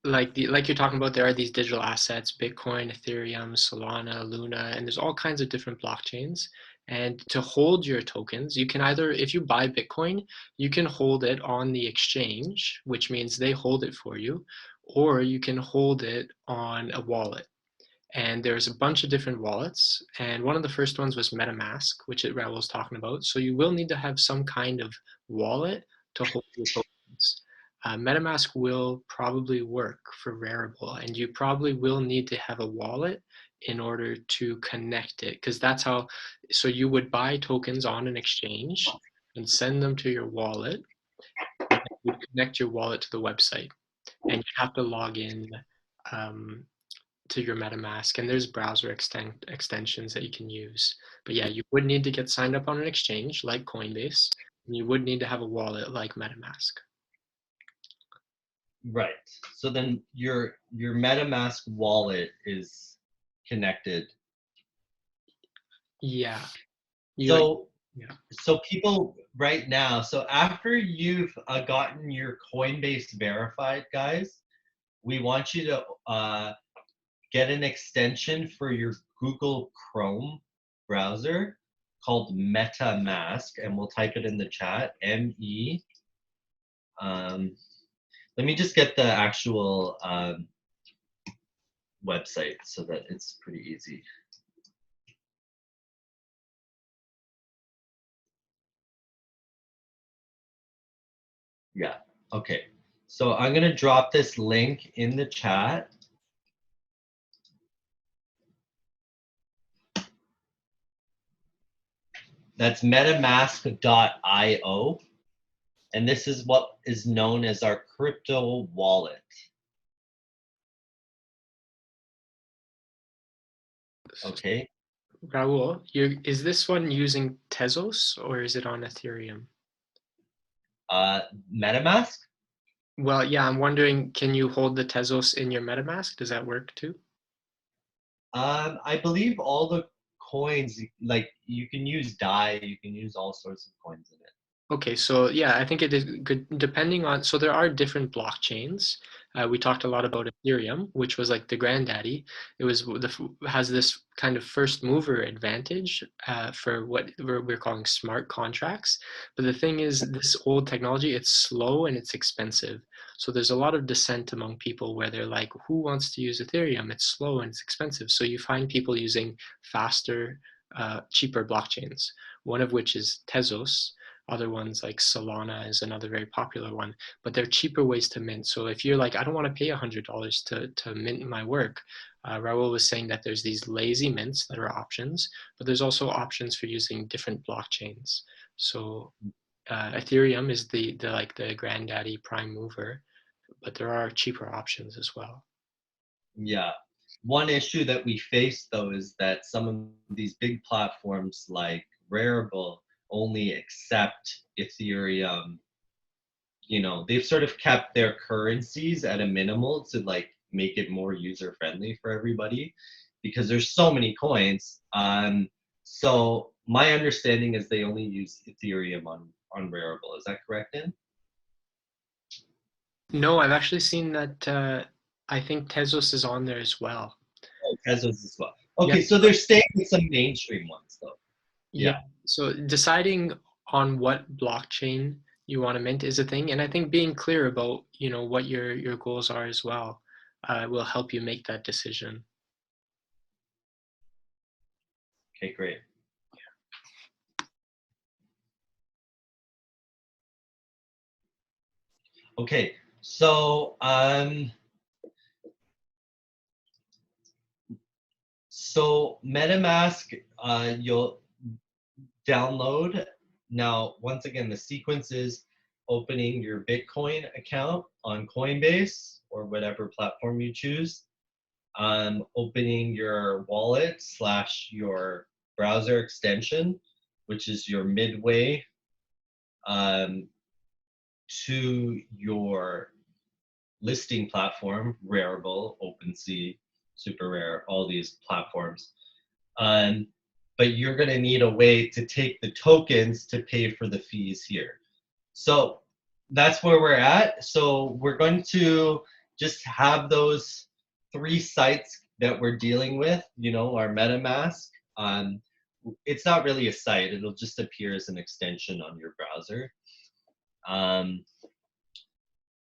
like you're talking about, there are these digital assets, Bitcoin, Ethereum, Solana, Luna, and there's all kinds of different blockchains. And to hold your tokens, you can either, if you buy Bitcoin, you can hold it on the exchange, which means they hold it for you, or you can hold it on a wallet. And there's a bunch of different wallets, and one of the first ones was MetaMask, which Raul was talking about. So you will need to have some kind of wallet to hold your tokens. MetaMask will probably work for Rarible, and you probably will need to have a wallet in order to connect it, because that's how. So you would buy tokens on an exchange and send them to your wallet, and then you connect your wallet to the website, and you have to log in um, to your MetaMask, and there's browser extensions that you can use. But yeah, you would need to get signed up on an exchange like Coinbase, and you would need to have a wallet like MetaMask. Right. So then your MetaMask wallet is connected. Yeah, you So yeah. so people right now, so after you've gotten your Coinbase verified, guys, we want you to get an extension for your Google Chrome browser called MetaMask, and we'll type it in the chat. M-E. Let me just get the actual website so that it's pretty easy. Yeah. Okay. So I'm gonna drop this link in the chat. That's metamask.io. And this is what is known as our crypto wallet. Okay. Raul, is this one using Tezos or is it on Ethereum? Uh, MetaMask. Well, yeah, I'm wondering, can you hold the Tezos in your MetaMask? Does that work too? I believe all the coins, like you can use DAI, you can use all sorts of coins in it. Okay, so yeah, I think it is good depending on, so there are different blockchains. We talked a lot about Ethereum, which was like the granddaddy. It was has this kind of first mover advantage for what we're calling smart contracts. But the thing is, this old technology, it's slow and it's expensive. So there's a lot of dissent among people where they're like, who wants to use Ethereum? It's slow and it's expensive. So you find people using faster, cheaper blockchains, one of which is Tezos. Other ones like Solana is another very popular one, but they're cheaper ways to mint. So if you're like, I don't want to pay $100 to mint my work, Raul was saying that there's these lazy mints that are options, but there's also options for using different blockchains. So Ethereum is the like the granddaddy prime mover, but there are cheaper options as well. Yeah. One issue that we face though is that some of these big platforms like Rarible only accept Ethereum. They've sort of kept their currencies at a minimal to like make it more user friendly for everybody because there's so many coins. So my understanding is they only use Ethereum on Rarible. Is that correct, Dan? No, I've actually seen that. I think Tezos is on there as well. Oh, Tezos as well. Yeah, Okay, so they're staying with some mainstream ones though. yeah. Yeah. So deciding on what blockchain you want to mint is a thing, and I think being clear about, what your goals are as well, will help you make that decision. Okay, great. Okay, so MetaMask, you'll download. Now, once again, the sequence is opening your Bitcoin account on Coinbase or whatever platform you choose, opening your wallet slash your browser extension, which is your Midway, um, to your listing platform, Rarible, OpenSea, Super Rare, all these platforms. Um, but you're going to need a way to take the tokens to pay for the fees here. So that's where we're at. So we're going to just have those three sites that we're dealing with, our MetaMask. It's not really a site, it'll just appear as an extension on your browser. Um,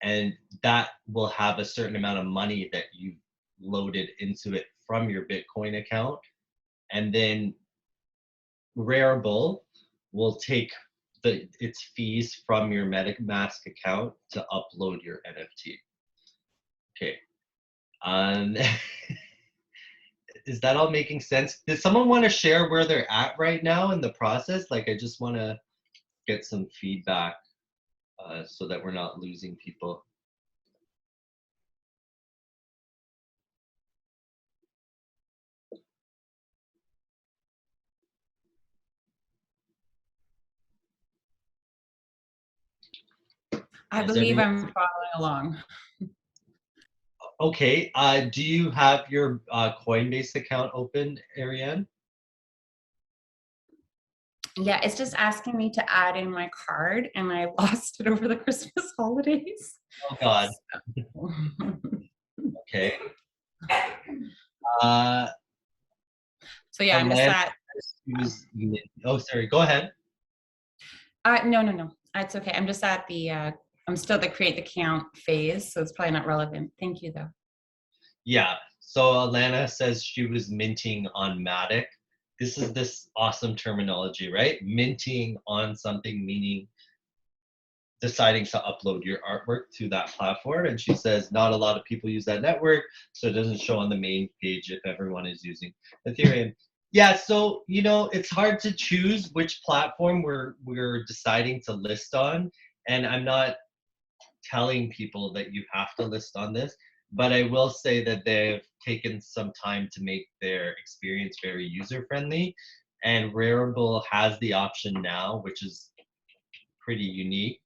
and that will have a certain amount of money that you loaded into it from your Bitcoin account. And then Rarible will take its fees from your MetaMask account to upload your NFT. Okay. Um, is that all making sense? Does someone want to share where they're at right now in the process? Like, I just want to get some feedback so that we're not losing people. I Is believe everyone I'm following along. okay? Do you have your Coinbase account open, Ariane? Yeah, it's just asking me to add in my card, and I lost it over the Christmas holidays. Oh God. Okay. Uh, So yeah, I'm just Atlanta. at. Oh, sorry. Go ahead. No. It's okay. I'm just at the. I'm still at the create the account phase, so it's probably not relevant. Thank you though. Yeah. So Alana says she was minting on Matic. This is this awesome terminology, right? Minting on something meaning deciding to upload your artwork to that platform. And she says not a lot of people use that network, so it doesn't show on the main page if everyone is using Ethereum. Yeah, so it's hard to choose which platform we're deciding to list on. And I'm not telling people that you have to list on this, but I will say that they've taken some time to make their experience very user friendly. And Rarible has the option now, which is pretty unique,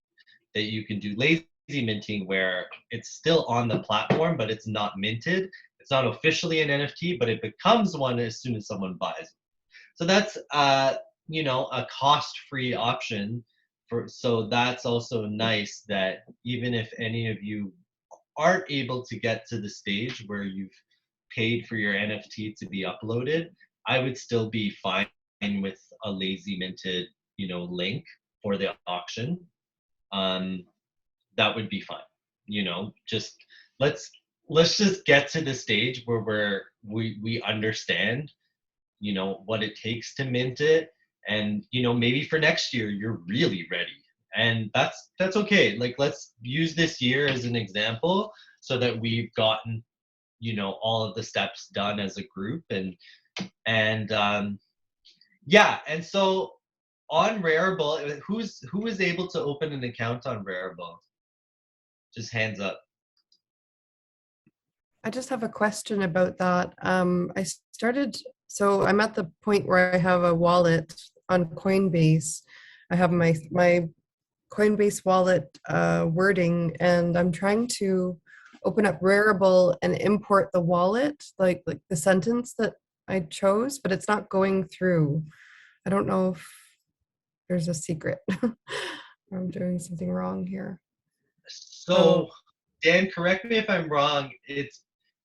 that you can do lazy minting where it's still on the platform, but it's not minted. It's not officially an NFT, but it becomes one as soon as someone buys it. So that's a cost-free option so that's also nice that even if any of you aren't able to get to the stage where you've paid for your NFT to be uploaded, I would still be fine with a lazy minted, link for the auction. Um, that would be fine. Just let's let's just get to the stage where we understand, what it takes to mint it, and maybe for next year you're really ready, and that's okay. Like, let's use this year as an example so that we've gotten all of the steps done as a group, and yeah. And so on Rarible, who is able to open an account on Rarible? Just hands up. I just have a question about that. So I'm at the point where I have a wallet on Coinbase. I have my Coinbase wallet wording, and I'm trying to open up Rarible and import the wallet, like the sentence that I chose, but it's not going through. I don't know if there's a secret. I'm doing something wrong here. So, Dan, correct me if I'm wrong.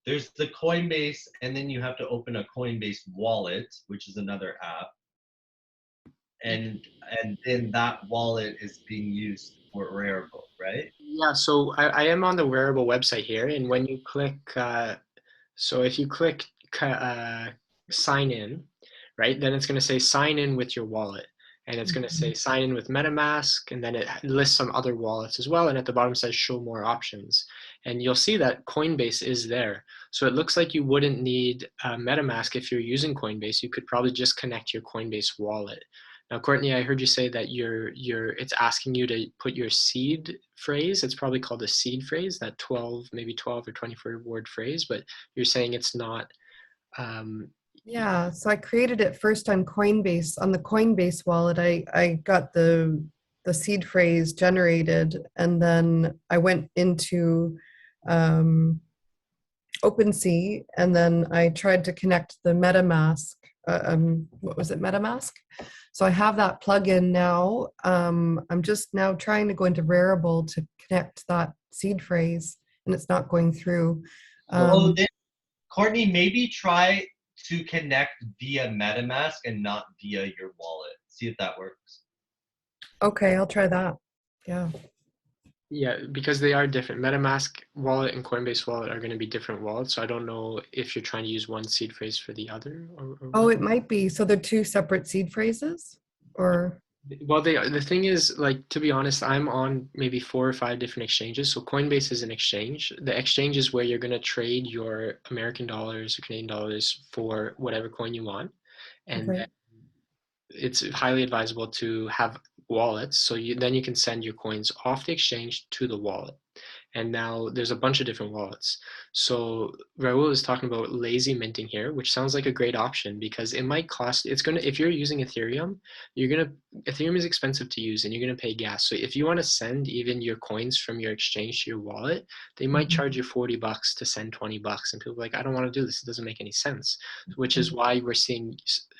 There's the Coinbase, and then you have to open a Coinbase wallet, which is another app, and then that wallet is being used for Rarible, right? Yeah, so I am on the Wearable website here, and when you click, so if you click sign in, right, then it's going to say sign in with your wallet, and it's going to say sign in with MetaMask, and then it lists some other wallets as well, and at the bottom says show more options, and you'll see that Coinbase is there. So it looks like you wouldn't need MetaMask if you're using Coinbase. You could probably just connect your Coinbase wallet. Now, Courtney, I heard you say that it's asking you to put your seed phrase. It's probably called a seed phrase, that 12 or 24 word phrase, but you're saying it's not. Yeah, so I created it first on Coinbase. On the Coinbase wallet, I got the seed phrase generated, and then I went into OpenSea, and then I tried to connect the MetaMask. What was it, MetaMask? So I have that plugin now. I'm just now trying to go into Rarible to connect that seed phrase, and it's not going through. So then, Courtney, maybe try to connect via MetaMask and not via your wallet. See if that works. Okay, I'll try that. Yeah. Yeah, because they are different. MetaMask wallet and Coinbase wallet are going to be different wallets. So I don't know if you're trying to use one seed phrase for the other. Oh, it might be. So they're two separate seed phrases, or? Well, the thing is, like, to be honest, I'm on maybe 4 or 5 different exchanges. So Coinbase is an exchange. The exchange is where you're going to trade your American dollars or Canadian dollars for whatever coin you want. And Okay. it's highly advisable to have wallets. So then you can send your coins off the exchange to the wallet. And now there's a bunch of different wallets. So Raul is talking about lazy minting here, which sounds like a great option because it might cost, if you're using Ethereum, Ethereum is expensive to use and you're going to pay gas. So if you want to send even your coins from your exchange to your wallet, they might charge you $40 to send $20. And people are like, I don't want to do this. It doesn't make any sense, which is why we're seeing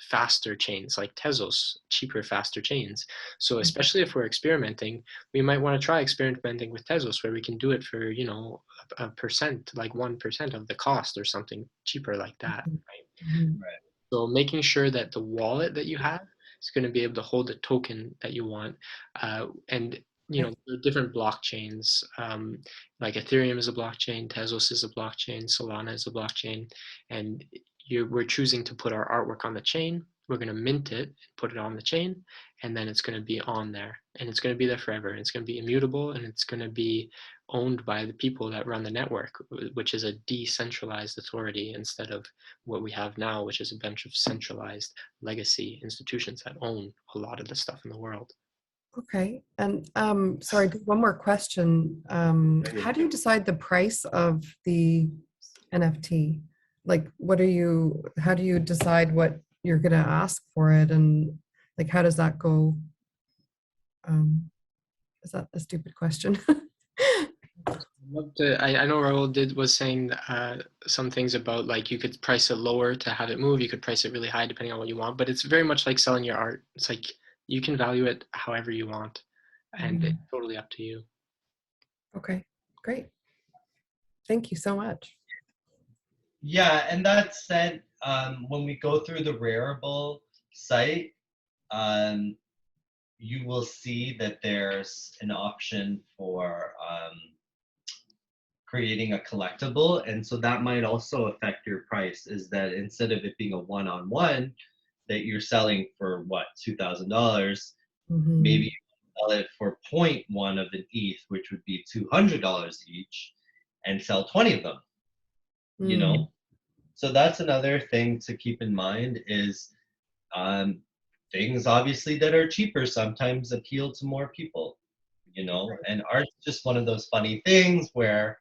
faster chains like Tezos, cheaper, faster chains. So especially if we're experimenting, we might want to try experimenting with Tezos where we can do it for, a percent, like 1% of the cost or something cheaper like that, right? Right. So making sure that the wallet that you have is going to be able to hold the token that you want. And, different blockchains, like Ethereum is a blockchain, Tezos is a blockchain, Solana is a blockchain, and we're choosing to put our artwork on the chain. We're going to mint it, put it on the chain, and then it's going to be on there. And it's going to be there forever. And it's going to be immutable, and it's going to be owned by the people that run the network, which is a decentralized authority instead of what we have now, which is a bunch of centralized legacy institutions that own a lot of the stuff in the world. Okay. And sorry, one more question. How do you decide the price of the NFT? Like, how do you decide what you're going to ask for it? And like, how does that go? Is that a stupid question? I know Raul was saying some things about like you could price it lower to have it move. You could price it really high depending on what you want, but it's very much like selling your art. It's like you can value it however you want. and it's totally up to you. Okay, great. Thank you so much. Yeah, and that said, when we go through the Rarible site, um, you will see that there's an option for creating a collectible, and so that might also affect your price. Is that instead of it being a one-on-one that you're selling for what, $2,000, maybe Mhm. you sell it for point 0.1 of an ETH, which would be $200 each, and sell 20 of them. You Mm. know, so that's another thing to keep in mind is um, things obviously that are cheaper sometimes appeal to more people. And art's just one of those funny things where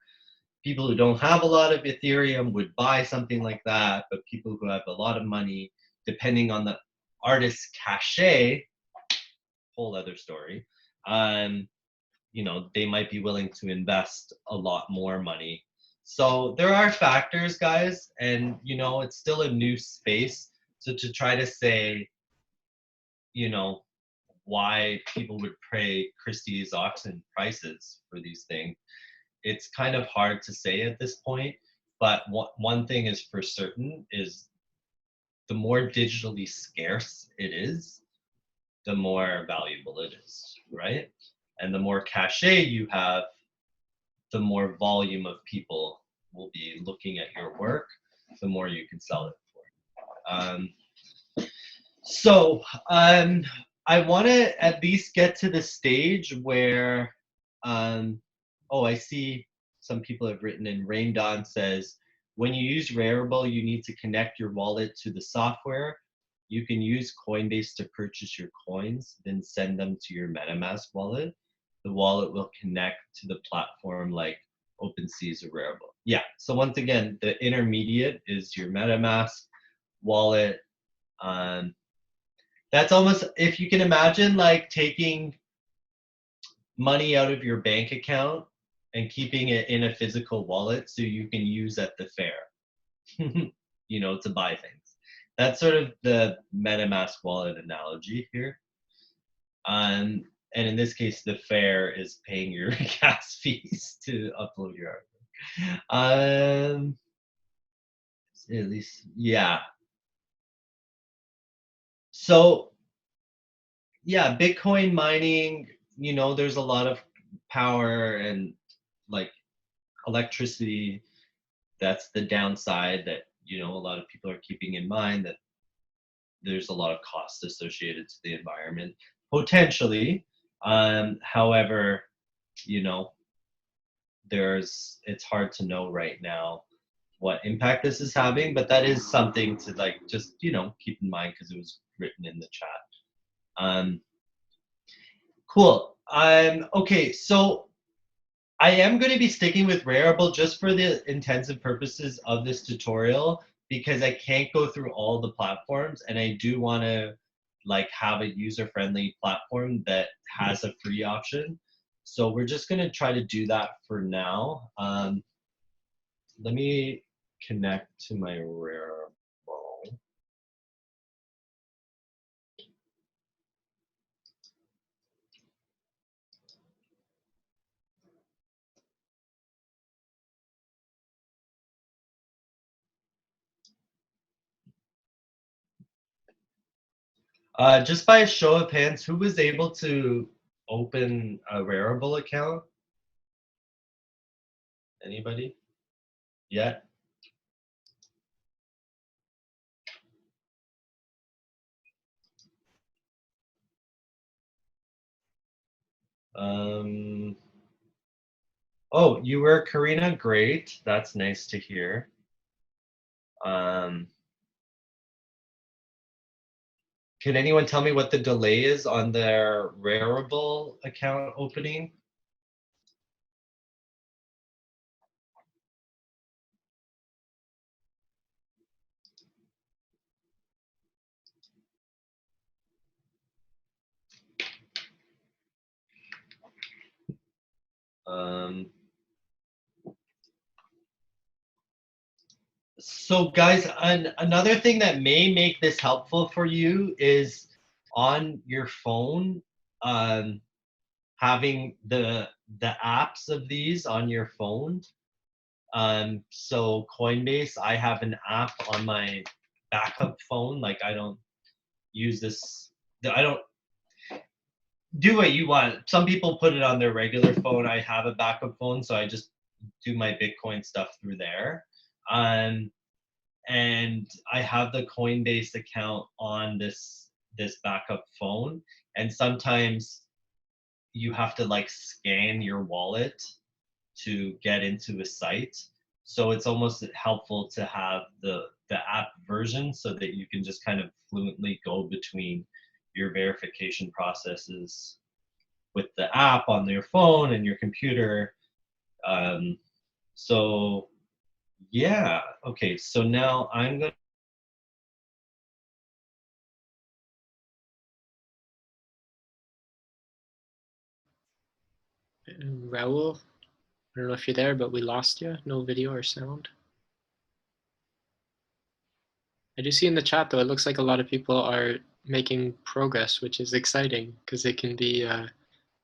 people who don't have a lot of Ethereum would buy something like that, but people who have a lot of money, depending on the artist's cachet, whole other story, um, they might be willing to invest a lot more money. So there are factors, guys, and it's still a new space. So to try to say, you know, why people would pay Christie's auction prices for these things, it's kind of hard to say at this point. But one thing is for certain is the more digitally scarce it is, the more valuable it is, right? And the more cachet you have, the more volume of people will be looking at your work, the more you can sell it for. So I want to at least get to the stage where, oh, I see some people have written in. Rain Dawn says, when you use Rarible, you need to connect your wallet to the software. You can use Coinbase to purchase your coins, then send them to your MetaMask wallet. The wallet will connect to the platform like OpenSea's or Rarible. Yeah, so once again, the intermediate is your MetaMask wallet. Um, that's almost, if you can imagine, like taking money out of your bank account and keeping it in a physical wallet so you can use at the fair, to buy things. That's sort of the MetaMask wallet analogy here. And in this case, the fair is paying your gas fees to upload your artwork. At least, yeah. So, yeah, Bitcoin mining, there's a lot of power and like electricity. That's the downside that, a lot of people are keeping in mind, that there's a lot of cost associated to the environment, potentially. However, you know, it's hard to know right now what impact this is having, but that is something to just, keep in mind because it was written in the chat. Cool. Okay, so I am going to be sticking with Rarible just for the intensive purposes of this tutorial because I can't go through all the platforms, and I do want to have a user-friendly platform that has a free option. So we're just going to try to do that for now. Let me connect to my Rarible. Just by a show of hands, who was able to open a Rarible account? Anybody? Yet? Oh, you were, Karina. Great. That's nice to hear. Can anyone tell me what the delay is on their Rarible account opening? So guys, another thing that may make this helpful for you is on your phone, having the apps of these on your phone. So Coinbase, I have an app on my backup phone. Like I don't use this. I don't do what you want. Some people put it on their regular phone. I have a backup phone, so I just do my Bitcoin stuff through there. Um, and I have the Coinbase account on this backup phone, and sometimes you have to like scan your wallet to get into a site. So it's almost helpful to have the app version so that you can just kind of fluently go between your verification processes with the app on your phone and your computer. Um, so yeah, okay. So now I'm gonna. Raul, I don't know if you're there, but we lost you. No video or sound. I do see in the chat, though, it looks like a lot of people are making progress, which is exciting because it can be a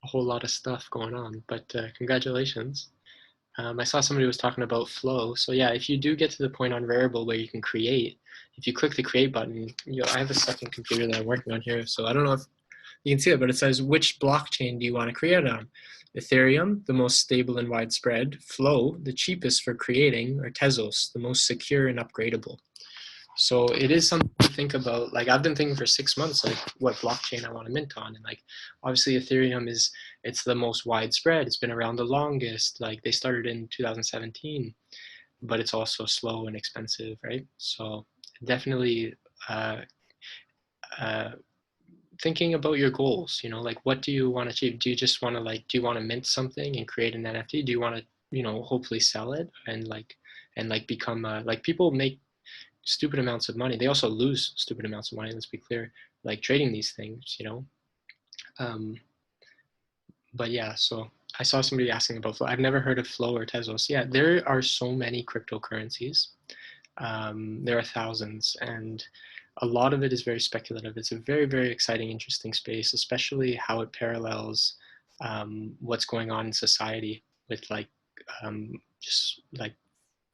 whole lot of stuff going on. But congratulations. I saw somebody was talking about flow. So yeah, if you do get to the point on Rarible where you can create, if you click the create button, I have a second computer that I'm working on here. So I don't know if you can see it, but it says, which blockchain do you want to create on? Ethereum, the most stable and widespread. Flow, the cheapest for creating. Or Tezos, the most secure and upgradable. So it is something to think about. Like I've been thinking for 6 months, like what blockchain I want to mint on. And like, obviously Ethereum it's the most widespread. It's been around the longest. Like they started in 2017, but it's also slow and expensive, right? So definitely uh, uh, thinking about your goals, like what do you want to achieve? Do you just want to do you want to mint something and create an NFT? Do you want to, hopefully sell it and become like people make stupid amounts of money. They also lose stupid amounts of money. Let's be clear, like trading these things. Um, but yeah, so I saw somebody asking about Flow. I've never heard of Flow or Tezos. Yeah, there are so many cryptocurrencies. There are thousands, and a lot of it is very speculative. It's a very, very exciting, interesting space, especially how it parallels what's going on in society with just like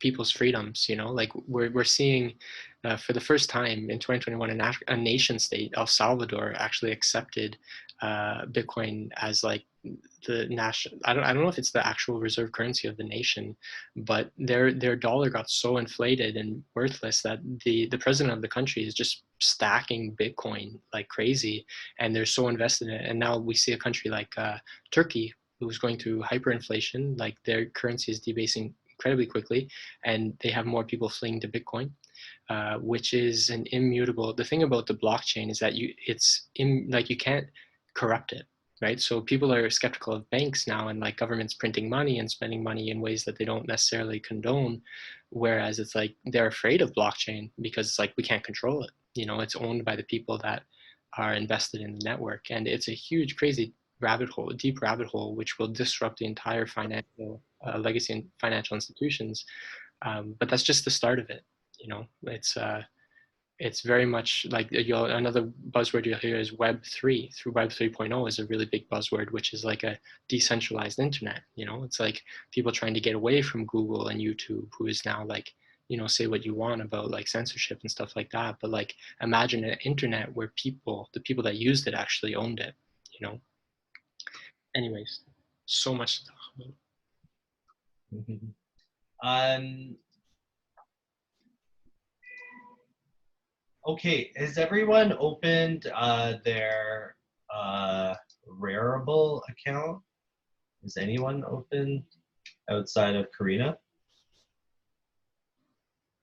people's freedoms. Like we're seeing for the first time in 2021 a nation state, El Salvador, actually accepted Bitcoin as like the national. I don't know if it's the actual reserve currency of the nation, but their dollar got so inflated and worthless that the president of the country is just stacking Bitcoin like crazy, and they're so invested in it. And now we see a country like Turkey, who's going through hyperinflation. Like their currency is debasing incredibly quickly, and they have more people fleeing to Bitcoin, which is an immutable. The thing about the blockchain is that you can't corrupt it, right? So people are skeptical of banks now and like governments printing money and spending money in ways that they don't necessarily condone, whereas it's like they're afraid of blockchain because it's like we can't control it. It's owned by the people that are invested in the network, and it's a huge, crazy rabbit hole, a deep rabbit hole, which will disrupt the entire financial legacy and financial institutions. But that's just the start of it. It's very much like another buzzword you'll hear is Web3. Through Web 3.0 is a really big buzzword, which is like a decentralized internet. It's like people trying to get away from Google and YouTube, who is now like, say what you want about like censorship and stuff like that. But like, imagine an internet where the people that used it actually owned it, you know? Anyways, so much to talk about. Okay, has everyone opened their Rarible account? Has anyone opened outside of Karina?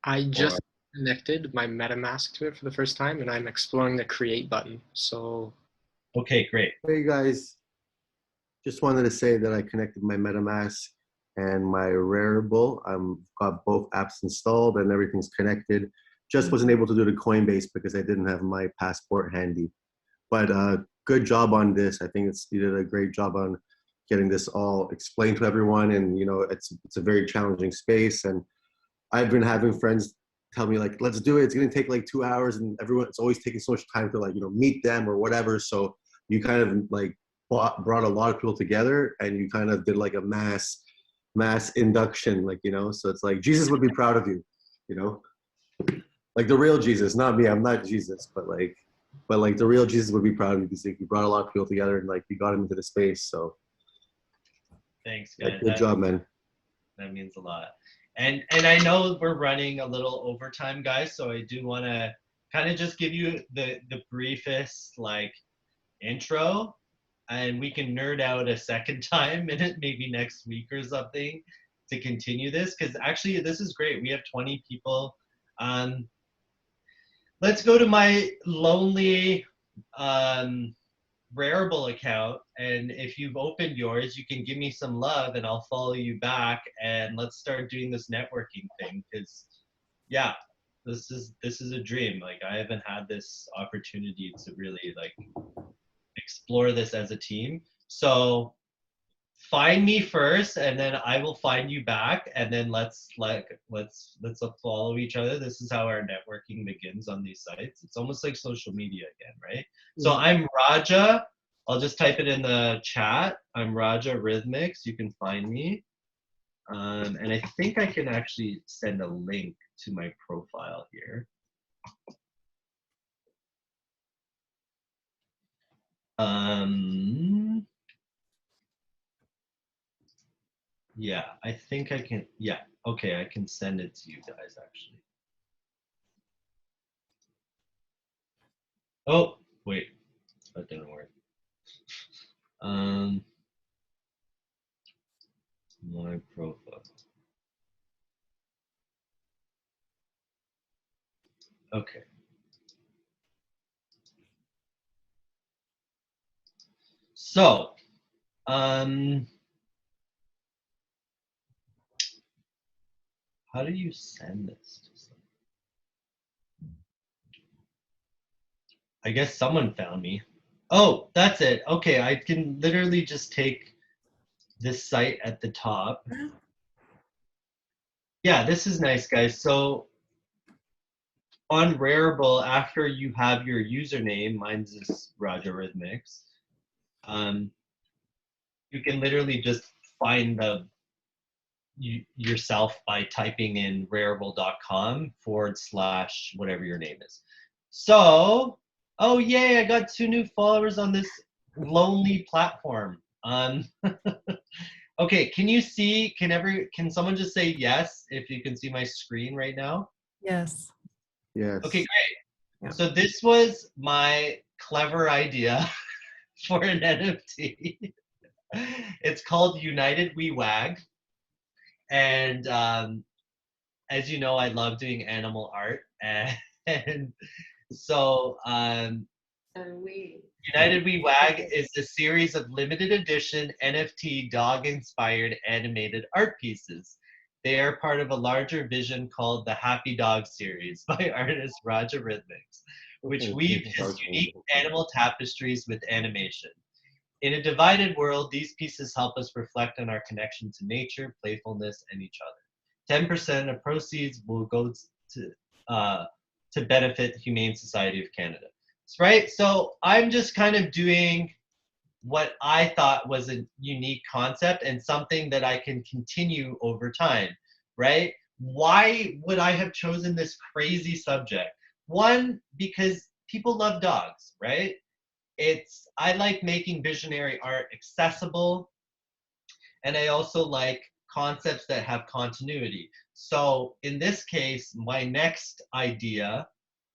I just connected my MetaMask to it for the first time, and I'm exploring the create button. So, okay, great. Hey guys, just wanted to say that I connected my MetaMask and my Rarible. I've got both apps installed and everything's connected. Just wasn't able to do the Coinbase because I didn't have my passport handy. But good job on this. I think you did a great job on getting this all explained to everyone. And it's a very challenging space. And I've been having friends tell me like, let's do it. It's gonna take like 2 hours, and it's always taking so much time to like meet them or whatever. So you kind of like brought a lot of people together, and you kind of did like a mass induction, like, you know. So it's like Jesus would be proud of you, you know, like the real Jesus, not me. I'm not Jesus, but like the real Jesus would be proud of you because like, you brought a lot of people together and like you got him into the space. So Thanks, yeah, guys. good job, man. That means a lot. And I know we're running a little overtime, guys, so I do want to kind of just give you the briefest like intro, and we can nerd out a second time in it maybe next week or something to continue this, because actually this is great. We have 20 people. Let's go to my lonely Rarible account, and if you've opened yours, you can give me some love and I'll follow you back, and let's start doing this networking thing, because yeah, this is a dream. Like, I haven't had this opportunity to really like explore this as a team. So find me first, and then I will find you back, and then let's follow each other. This is how our networking begins on these sites. It's almost like social media again, right? So I'm Raja. I'll just type it in the chat. I'm Raja Rhythmics. You can find me. And I think I can actually send a link to my profile here. Yeah, I think I can. Yeah, okay, I can send it to you guys actually. Oh, wait, that didn't work. My profile. Okay. So, how do you send this to someone? I guess someone found me. Oh, that's it. Okay, I can literally just take this site at the top. Yeah, this is nice, guys. So on Rarible, after you have your username, mine's is Raja Rhythmics, you can literally just find yourself by typing in rarible.com / whatever your name is. So, oh yay, I got 2 new followers on this lonely platform. Okay, can you see, can someone just say yes if you can see my screen right now? Yes. Yes. Okay, great. Yeah. So this was my clever idea for an NFT. It's called United We Wag. And as you know, I love doing animal art. And so United We Wag is a series of limited edition NFT dog-inspired animated art pieces. They are part of a larger vision called the Happy Dog series by artist Raja Rhythmics, which weave his unique animal tapestries with animation. In a divided world, these pieces help us reflect on our connection to nature, playfulness, and each other. 10% of proceeds will go to benefit the Humane Society of Canada. Right? So I'm just kind of doing what I thought was a unique concept and something that I can continue over time, right? Why would I have chosen this crazy subject? One, because people love dogs, right? I like making visionary art accessible, and I also like concepts that have continuity. So in this case, my next idea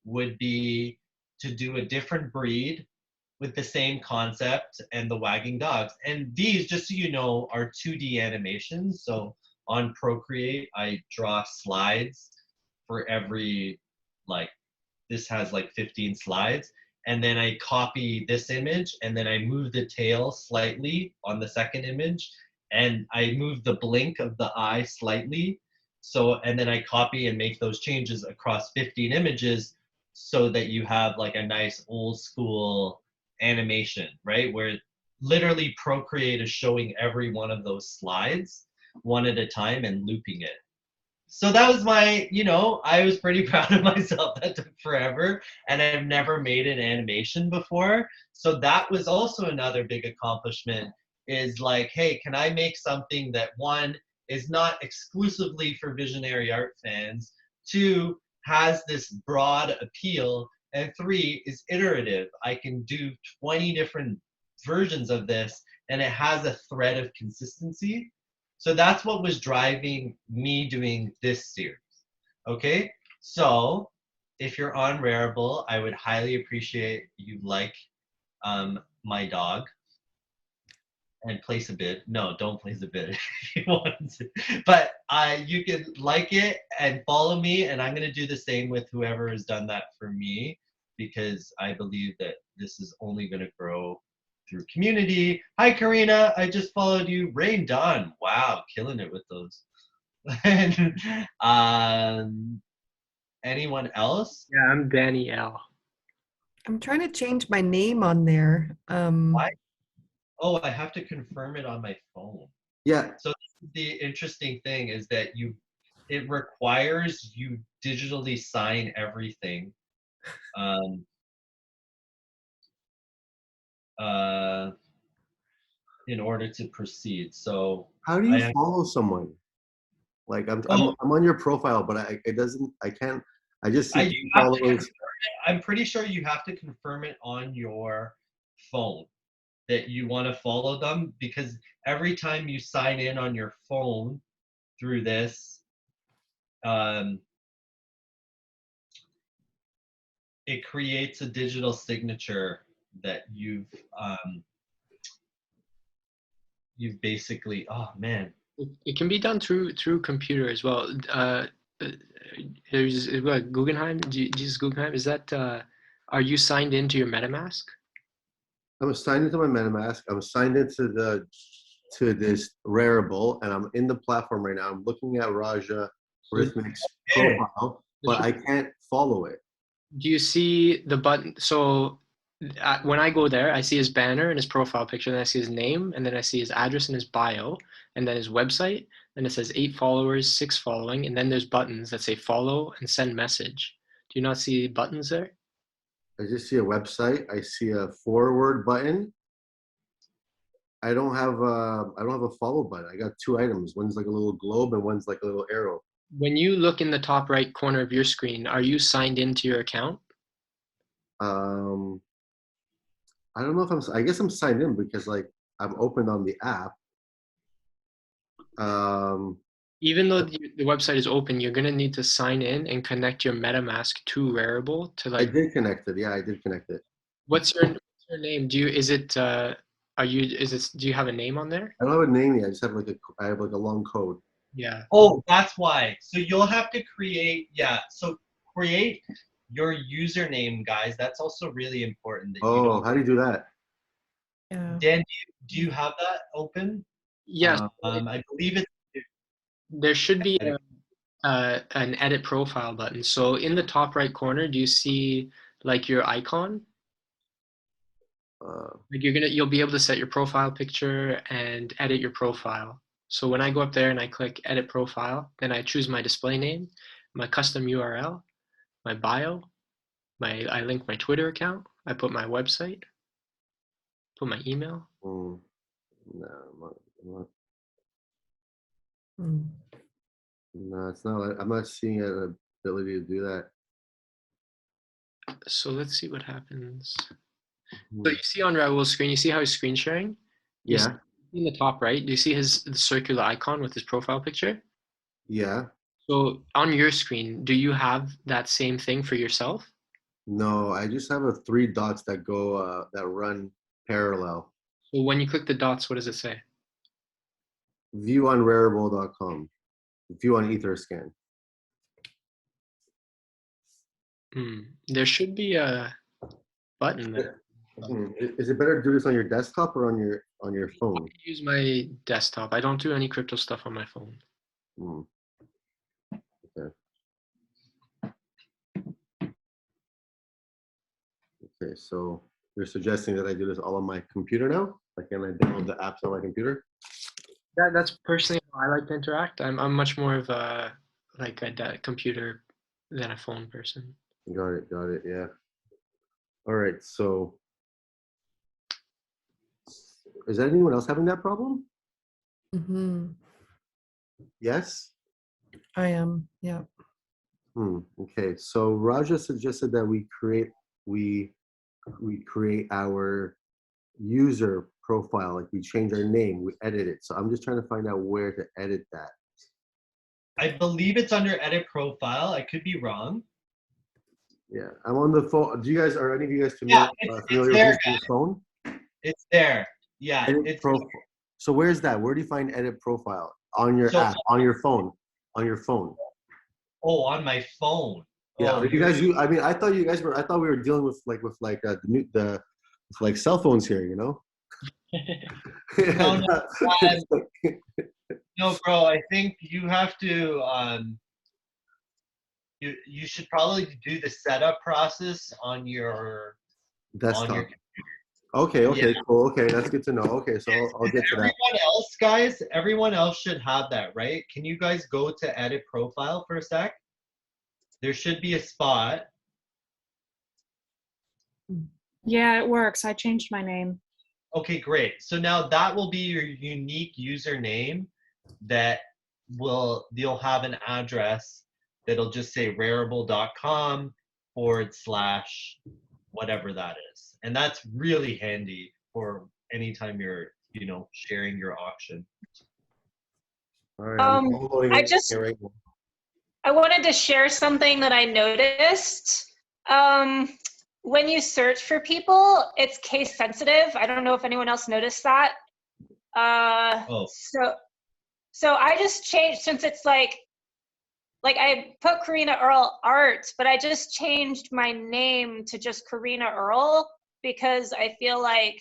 would be to do a different breed with the same concept and the wagging dogs. And these, just so you know, are 2D animations. So on Procreate, I draw slides for every, like, this has like 15 slides. And then I copy this image, and then I move the tail slightly on the second image, and I move the blink of the eye slightly. So, and then I copy and make those changes across 15 images so that you have like a nice old school animation, right? Where literally Procreate is showing every one of those slides one at a time and looping it. so that was my, I was pretty proud of myself. That took forever, and I've never made an animation before. So that was also another big accomplishment, is like, hey, can I make something that, one, is not exclusively for visionary art fans, two, has this broad appeal, and three, is iterative. I can do 20 different versions of this, and it has a thread of consistency. So that's what was driving me doing this series. Okay, so if you're on Rarible, I would highly appreciate you like my dog and place a bid. No, don't place a bid if you want to. But you can like it and follow me, and I'm going to do the same with whoever has done that for me, because I believe that this is only going to grow through community. Hi, Karina. I just followed you. Rain Dawn. Wow, killing it with those. And, anyone else? Yeah, I'm Danny L. I'm trying to change my name on there. Why? Oh, I have to confirm it on my phone. Yeah. So the interesting thing is that it requires you digitally sign everything in order to proceed. So How do I you have, follow someone? Like oh, I'm on your profile, but I can't. I just see you two have to confirm followers. it. I'm pretty sure you have to confirm it on your phone that you want to follow them, because every time you sign in on your phone through this, um, it creates a digital signature that you've basically, oh man. It can be done through computer as well. Uh, there's what, Guggenheim. Do you use Guggenheim? Is that are you signed into your MetaMask? I'm signed into my MetaMask. I'm signed into this Rarible, and I'm in the platform right now. I'm looking at Raja So, Rhythmic's Okay. profile, but I can't follow it. do you see the button? So when I go there, I see his banner and his profile picture, then I see his name, and then I see his address and his bio, and then his website. And it says 8 followers, 6 following, and then there's buttons that say follow and send message. Do you not see buttons there? I just see a website. I see a forward button. I don't have a follow button. I got two items. One's like a little globe and one's like a little arrow. When you look in the top right corner of your screen, are you signed into your account? Um, I don't know if I guess I'm signed in because like I'm open on the app. Um, Even though the website is open, you're gonna need to sign in and connect your MetaMask to Rarible to I like. did connect it. Yeah, I did connect it. What's your name? Do you is it are you is it do you have a name on there? I don't have a name yet. I just have I have like a long code. Yeah. Oh, that's why. So you'll have to create, yeah. So create your username, guys. That's also really important that you Oh, don't. how do you do that? Yeah. Dan, do you have that open? Yes. I believe it's. There should be an edit profile button. So in the top right corner, do you see like your icon? Uh, Like you'll be able to set your profile picture and edit your profile. So when I go up there and I click edit profile, then I choose my display name, my custom URL, my bio, I link my Twitter account, I put my website, put my email. no, Hmm. no, it's not. I'm not seeing an ability to do that. So let's see what happens. Hmm. So you see on Raul's screen, you see how he's screen sharing? You see Yeah, in the top right, do you see the circular icon with his profile picture? yeah. So on your screen, do you have that same thing for yourself? No, I just have a three dots that go that run parallel. So when you click the dots, what does it say? View on Rarible.com. View on Etherscan. There should be a button there. Is it better to do this on your desktop or on your phone? I use my desktop. I don't do any crypto stuff on my phone. Hmm. Okay. Okay. So you're suggesting that I do this all on my computer now? Like, can I download the apps on my computer? That's personally how I like to interact. I'm much more of a like a computer than a phone person. Got it. Got it. Yeah. All right. So, is anyone else having that problem? Hmm. Yes. I am. Yeah. Okay. So Raja suggested that we we create our user profile, like we change our name, we edit it. So I'm just trying to find out where to edit that. I believe it's under edit profile. I could be wrong. Yeah, I'm on the phone. Are any of you guys Yeah, familiar, it's familiar with there. using the phone? It's there. Yeah, Edit it's profile. So where's that? Where do you find edit profile? On your so. app, on your phone, on your phone. Oh, on my phone. Yeah, Oh, you guys. I mean, I thought you guys were. I thought we were dealing with the with like cell phones here. You know. no, no, um, It's like no, bro. I think you have to. You should probably do the setup process on your desktop. Okay. yeah. Okay. Cool. Okay, that's good to know. Okay, so I'll get to that. Everyone else, guys, everyone else should have that, right? Can you guys go to edit profile for a sec? There should be a spot. Yeah, it works. I changed my name. Okay, great. So now that will be your unique username that you'll have an address that'll just say rarible.com / whatever that is. And that's really handy for anytime you're, sharing your auction. All right, I'm downloading I it just right now. I wanted to share something that I noticed. When you search for people, it's case sensitive. I don't know if anyone else noticed that. Oh. So I just changed, since it's like I put Karina Earl Art, but I just changed my name to just Karina Earl, because I feel like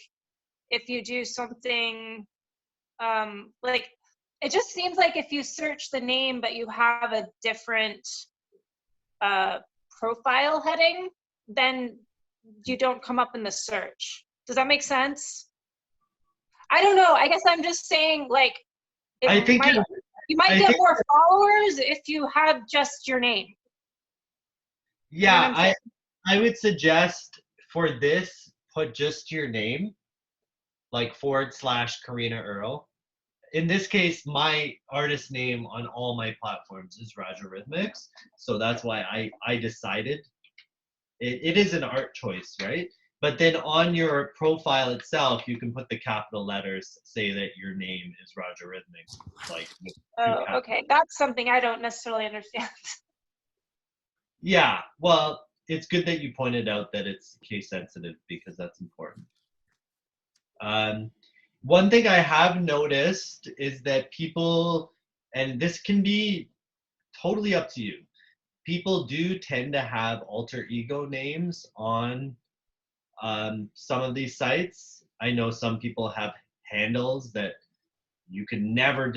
if you do something like, it just seems like if you search the name but you have a different profile heading, then you don't come up in the search. Does that make sense? I don't know. I guess I'm just saying, like, I think you might I get think- more followers if you have just your name. You know what I'm Yeah, saying? I would suggest for this, put just your name, like / Karina Earl. In this case, my artist name on all my platforms is Raja Rhythmics, so that's why I decided it is an art choice, right? But then on your profile itself, you can put the capital letters, say that your name is Raja Rhythmics, like. with two Oh, capital. okay. That's something I don't necessarily understand. Yeah, well, it's good that you pointed out that it's case sensitive, because that's important. One thing I have noticed is that people, and this can be totally up to you, people do tend to have alter ego names on some of these sites. I know some people have handles that you can never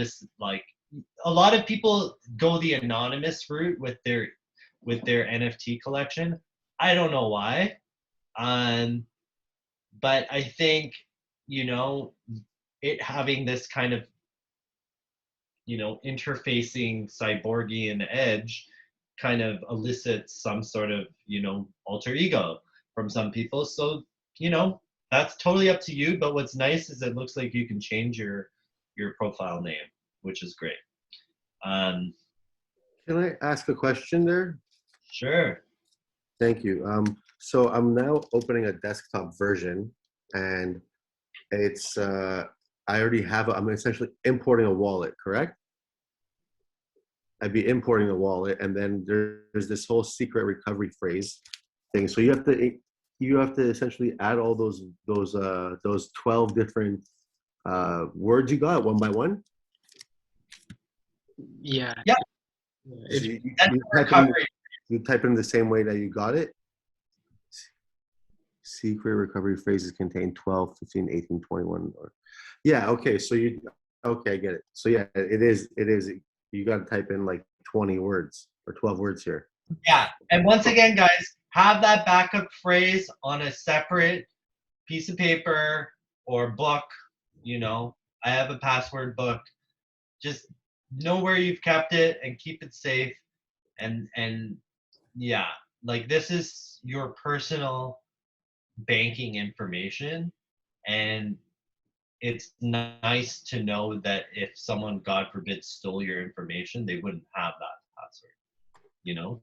a lot of people go the anonymous route with their NFT collection. I don't know why. But I think, it having this kind of, interfacing cyborgian edge kind of elicits some sort of, alter ego from some people. So, that's totally up to you. But what's nice is it looks like you can change your profile name, which is great. Can I ask a question there? Sure. Thank you. So I'm now opening a desktop version, and it's I already have. I'm essentially importing a wallet, correct? I'd be importing a wallet, and then there's this whole secret recovery phrase thing. So you have to essentially add all those 12 different words you got one by one. Yeah. Yeah. If, So That's you recovery. you type in the same way that you got it. Secret recovery phrases contain 12, 15, 18, 21. Yeah, okay. So okay, I get it. So yeah, it is. You got to type in like 20 words or 12 words here. Yeah. And once again, guys, have that backup phrase on a separate piece of paper or book. I have a password book. Just know where you've kept it and keep it safe. And yeah, like this is your personal banking information, and it's nice to know that if someone, God forbid, stole your information, they wouldn't have that password, you know?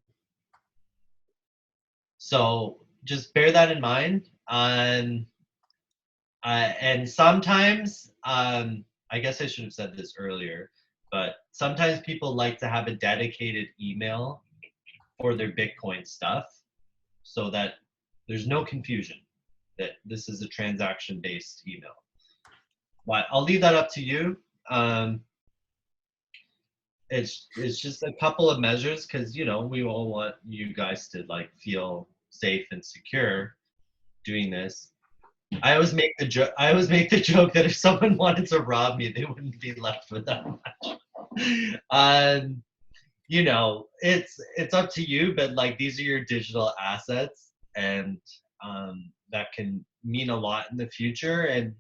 So just bear that in mind. And sometimes, I guess I should have said this earlier, but sometimes people like to have a dedicated email for their Bitcoin stuff so that there's no confusion that this is a transaction-based email. But I'll leave that up to you. It's just a couple of measures because we all want you guys to like feel safe and secure doing this. I always make the joke. I always make the joke that if someone wanted to rob me, they wouldn't be left with that much. It's up to you, but like these are your digital assets, and that can mean a lot in the future. And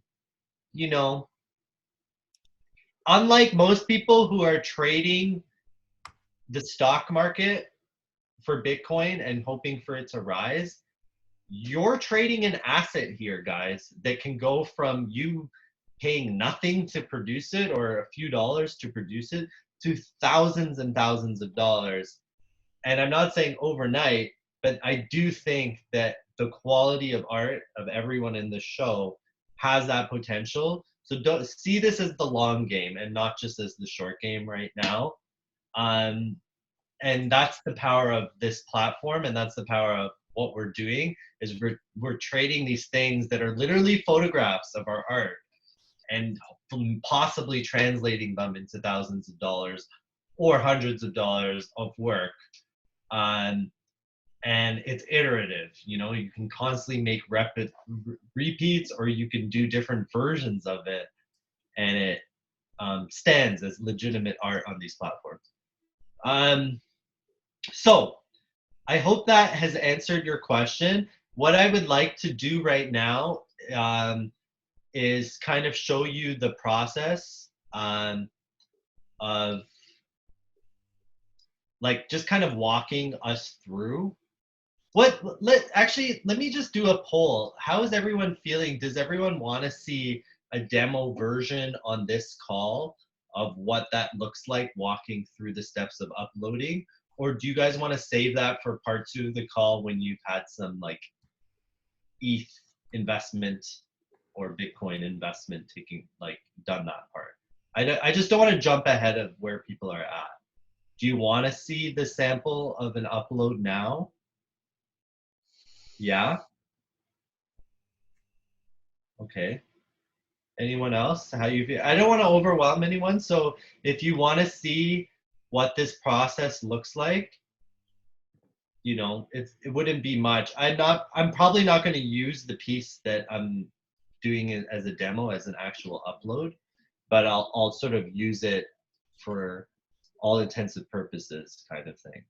unlike most people who are trading the stock market for Bitcoin and hoping for it to rise, you're trading an asset here, guys, that can go from you paying nothing to produce it or a few dollars to produce it to thousands and thousands of dollars. And I'm not saying overnight, but I do think that the quality of art of everyone in the show has that potential. So don't see this as the long game and not just as the short game right now. And that's the power of this platform, and that's the power of what we're doing is we're trading these things that are literally photographs of our art and possibly translating them into thousands of dollars or hundreds of dollars of work. And it's iterative. You can constantly make repeats, or you can do different versions of it, and it stands as legitimate art on these platforms. So I hope that has answered your question. What I would like to do right now is kind of show you the process of like just kind of walking us through. Let me just do a poll. How is everyone feeling? Does everyone want to see a demo version on this call of what that looks like walking through the steps of uploading? Or do you guys want to save that for part 2 of the call when you've had some like ETH investment or Bitcoin investment done that part? I just don't want to jump ahead of where people are at. Do you want to see the sample of an upload now? Yeah? Okay. Anyone else? How you feel? I don't want to overwhelm anyone, so if you want to see what this process looks like, it wouldn't be much. I'm probably not going to use the piece that I'm doing it as a demo as an actual upload, but I'll sort of use it for all intensive purposes kind of thing.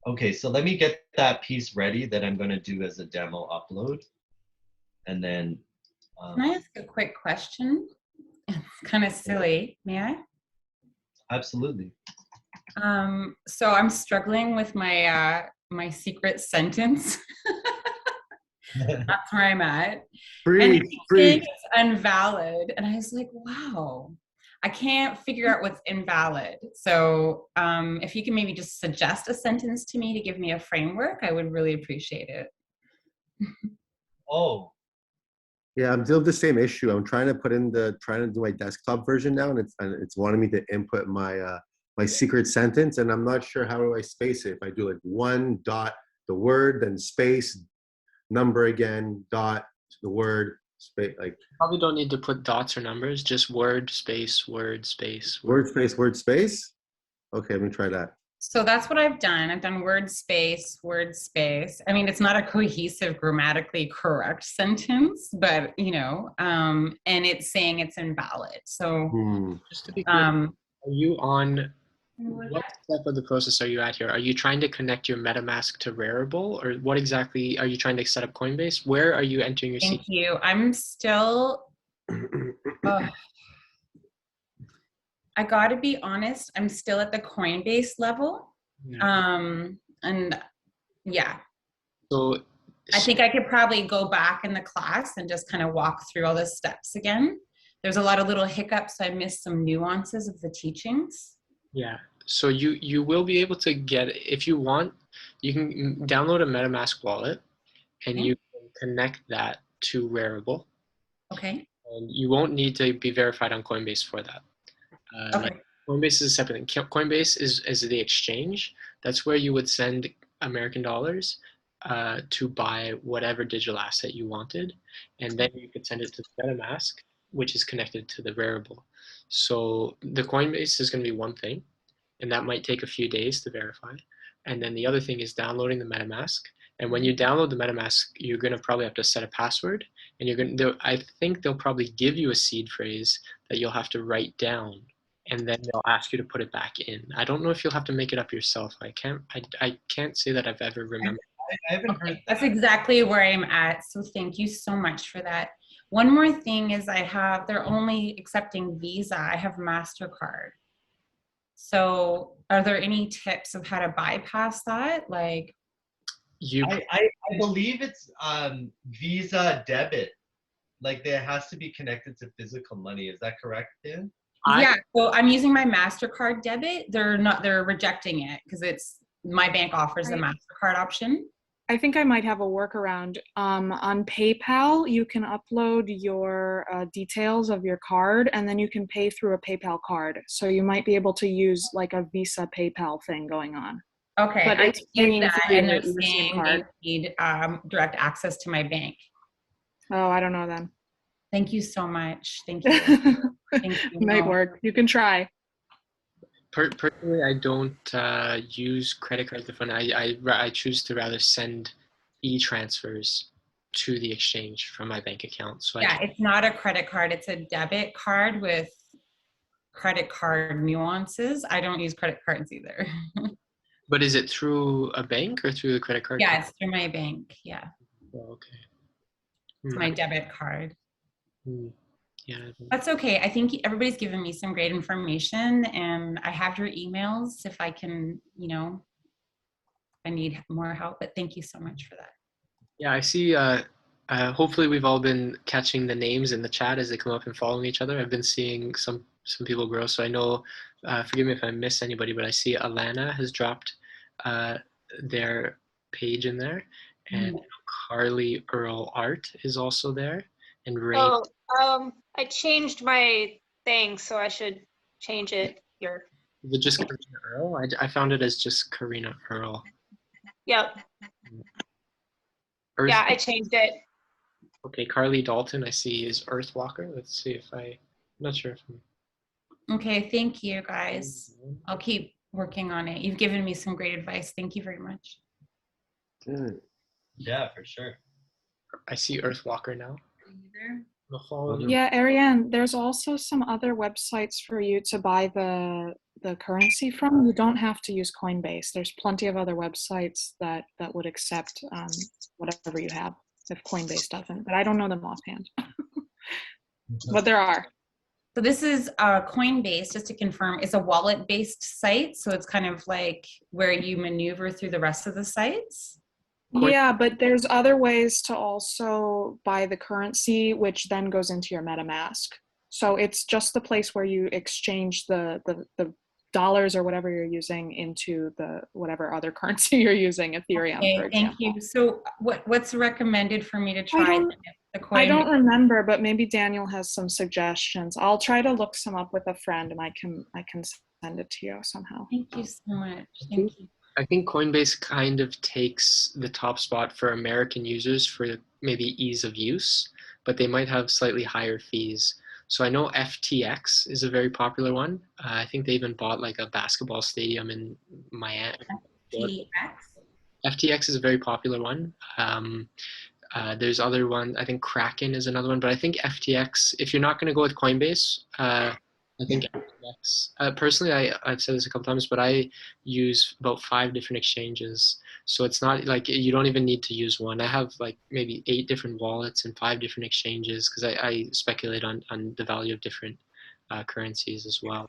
Okay, so let me get that piece ready that I'm going to do as a demo upload. And then Can I ask a quick question? It's kind of silly. May I? Absolutely. So I'm struggling with my my secret sentence. That's where I'm at. And it's saying it's invalid. And I was like, wow, I can't figure out what's invalid. So if you can maybe just suggest a sentence to me to give me a framework, I would really appreciate it. Oh. Yeah, I'm dealing with the same issue. I'm trying to do my desktop version now, and it's wanting me to input my my secret sentence, and I'm not sure how do I space it. If I do like 1 dot the word, then space, number again, dot the word, space, like. Probably don't need to put dots or numbers, just word space, word space. Word space, word space. Okay, let me try that. So that's what I've done. I've done word space, word space. I mean, it's not a cohesive, grammatically correct sentence, but and it's saying it's invalid. So just to be clear, are you on what step of the process are you at here? Are you trying to connect your MetaMask to Rarible, or what exactly are you trying to set up Coinbase? Where are you entering your Thank you. I'm still I gotta be honest, I'm still at the Coinbase level. Yeah. And yeah, So I think I could probably go back in the class and just kind of walk through all the steps again. There's a lot of little hiccups. So I missed some nuances of the teachings. yeah. So you will be able to get, if you want, you can download a MetaMask wallet and Okay. you can connect that to Rarible. Okay. And you won't need to be verified on Coinbase for that. Okay. Like Coinbase is a separate thing. Coinbase is the exchange. That's where you would send American dollars to buy whatever digital asset you wanted, and then you could send it to MetaMask, which is connected to the Rarible. So the Coinbase is going to be one thing, and that might take a few days to verify. And then the other thing is downloading the MetaMask. And when you download the MetaMask, you're going to probably have to set a password, and you're going to. I think they'll probably give you a seed phrase that you'll have to write down, and then they'll ask you to put it back in. I don't know if you'll have to make it up yourself. I can't say that I've ever remembered. I haven't heard that. That's exactly where I'm at. So thank you so much for that. One more thing is they're only accepting Visa. I have MasterCard. So are there any tips of how to bypass that? Like, You I believe it's Visa debit. Like there has to be connected to physical money. Is that correct, Dan? yeah, so I'm using my MasterCard debit. They're rejecting it because my bank offers the MasterCard option. I think I might have a workaround. On PayPal, you can upload your details of your card, and then you can pay through a PayPal card. So you might be able to use like a Visa PayPal thing going on. Okay, But I it's did that, through and they're your SIM saying card. they need direct access to my bank. Oh, I don't know then. Thank you so much. Thank you. Thank you. Might work. You can try. Personally, I don't use credit cards to fund. I choose to rather send e-transfers to the exchange from my bank account. So yeah, it's not a credit card. It's a debit card with credit card nuances. I don't use credit cards either. But is it through a bank or through the credit card? Yeah, it's through my bank. Yeah. Oh, okay. It's my debit card. Yeah. That's okay. I think everybody's given me some great information, and I have your emails if I can, I need more help, but thank you so much for that. Yeah, I see. Hopefully we've all been catching the names in the chat as they come up and following each other. I've been seeing some people grow. So I know, forgive me if I miss anybody, but I see Alana has dropped their page in there, and Carly Earl Art is also there, and Ray. Oh, I changed my thing, so I should change it here. Is it just Karina Earl? I found it as just Karina Earl. Yep. Earth, yeah, I changed it. Okay, Carly Dalton, I see is Earthwalker. Let's see if I'm not sure if I'm. Okay, thank you guys. I'll keep working on it. You've given me some great advice. Thank you very much. Good. Yeah, for sure. I see Earthwalker now. I'll follow you. Yeah, Ariane, there's also some other websites for you to buy the currency from. You don't have to use Coinbase. There's plenty of other websites that would accept whatever you have if Coinbase doesn't, but I don't know them offhand. But there are. So this is Coinbase, just to confirm, is a wallet-based site. So it's kind of like where you maneuver through the rest of the sites. Yeah, but there's other ways to also buy the currency, which then goes into your MetaMask. So it's just the place where you exchange the dollars or whatever you're using into the whatever other currency you're using, Ethereum, Okay, for example. thank you. So what's recommended for me to try the Coinbase? I don't remember, but maybe Daniel has some suggestions. I'll try to look some up with a friend, and I can send it to you somehow. Thank you so much. Thank you. I think Coinbase kind of takes the top spot for American users for maybe ease of use, but they might have slightly higher fees. So I know FTX is a very popular one. I think they even bought like a basketball stadium in Miami. FTX is a very popular one. There's other ones. I think Kraken is another one, but I think FTX, if you're not going to go with Coinbase, I think FTX, personally, I've said this a couple times, but I use about 5 different exchanges. So it's not like you don't even need to use one. I have like maybe 8 different wallets and 5 different exchanges because I speculate on the value of different currencies as well.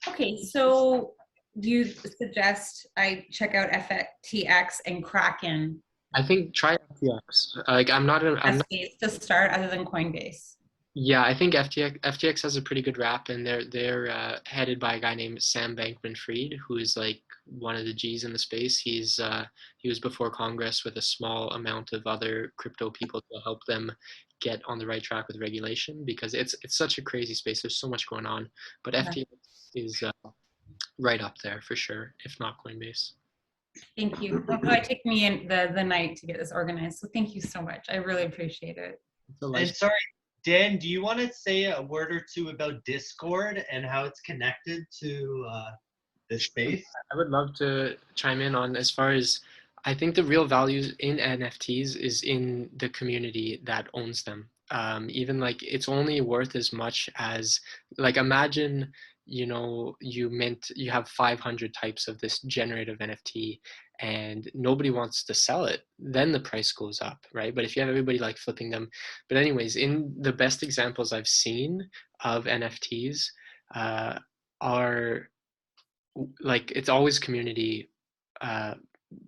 Okay, so you suggest I check out FTX and Kraken I think try FTX. Like I'm as not. ways to start other than Coinbase. Yeah, I think FTX has a pretty good rap, and they're headed by a guy named Sam Bankman-Fried, who is like one of the G's in the space. He was before Congress with a small amount of other crypto people to help them get on the right track with regulation, because it's such a crazy space. There's so much going on, but Okay. FTX is right up there for sure, if not Coinbase. Thank you. It'll probably take me in the night to get this organized. So thank you so much. I really appreciate it. And sorry, Dan, do you want to say a word or two about Discord and how it's connected to this space? I would love to chime in on, as far as, I think the real value in NFTs is in the community that owns them. Even like it's only worth as much as, like, imagine, you have 500 types of this generative NFT and nobody wants to sell it, then the price goes up, right? But if you have everybody like flipping them. But anyways, in the best examples I've seen of NFTs are like, it's always community uh,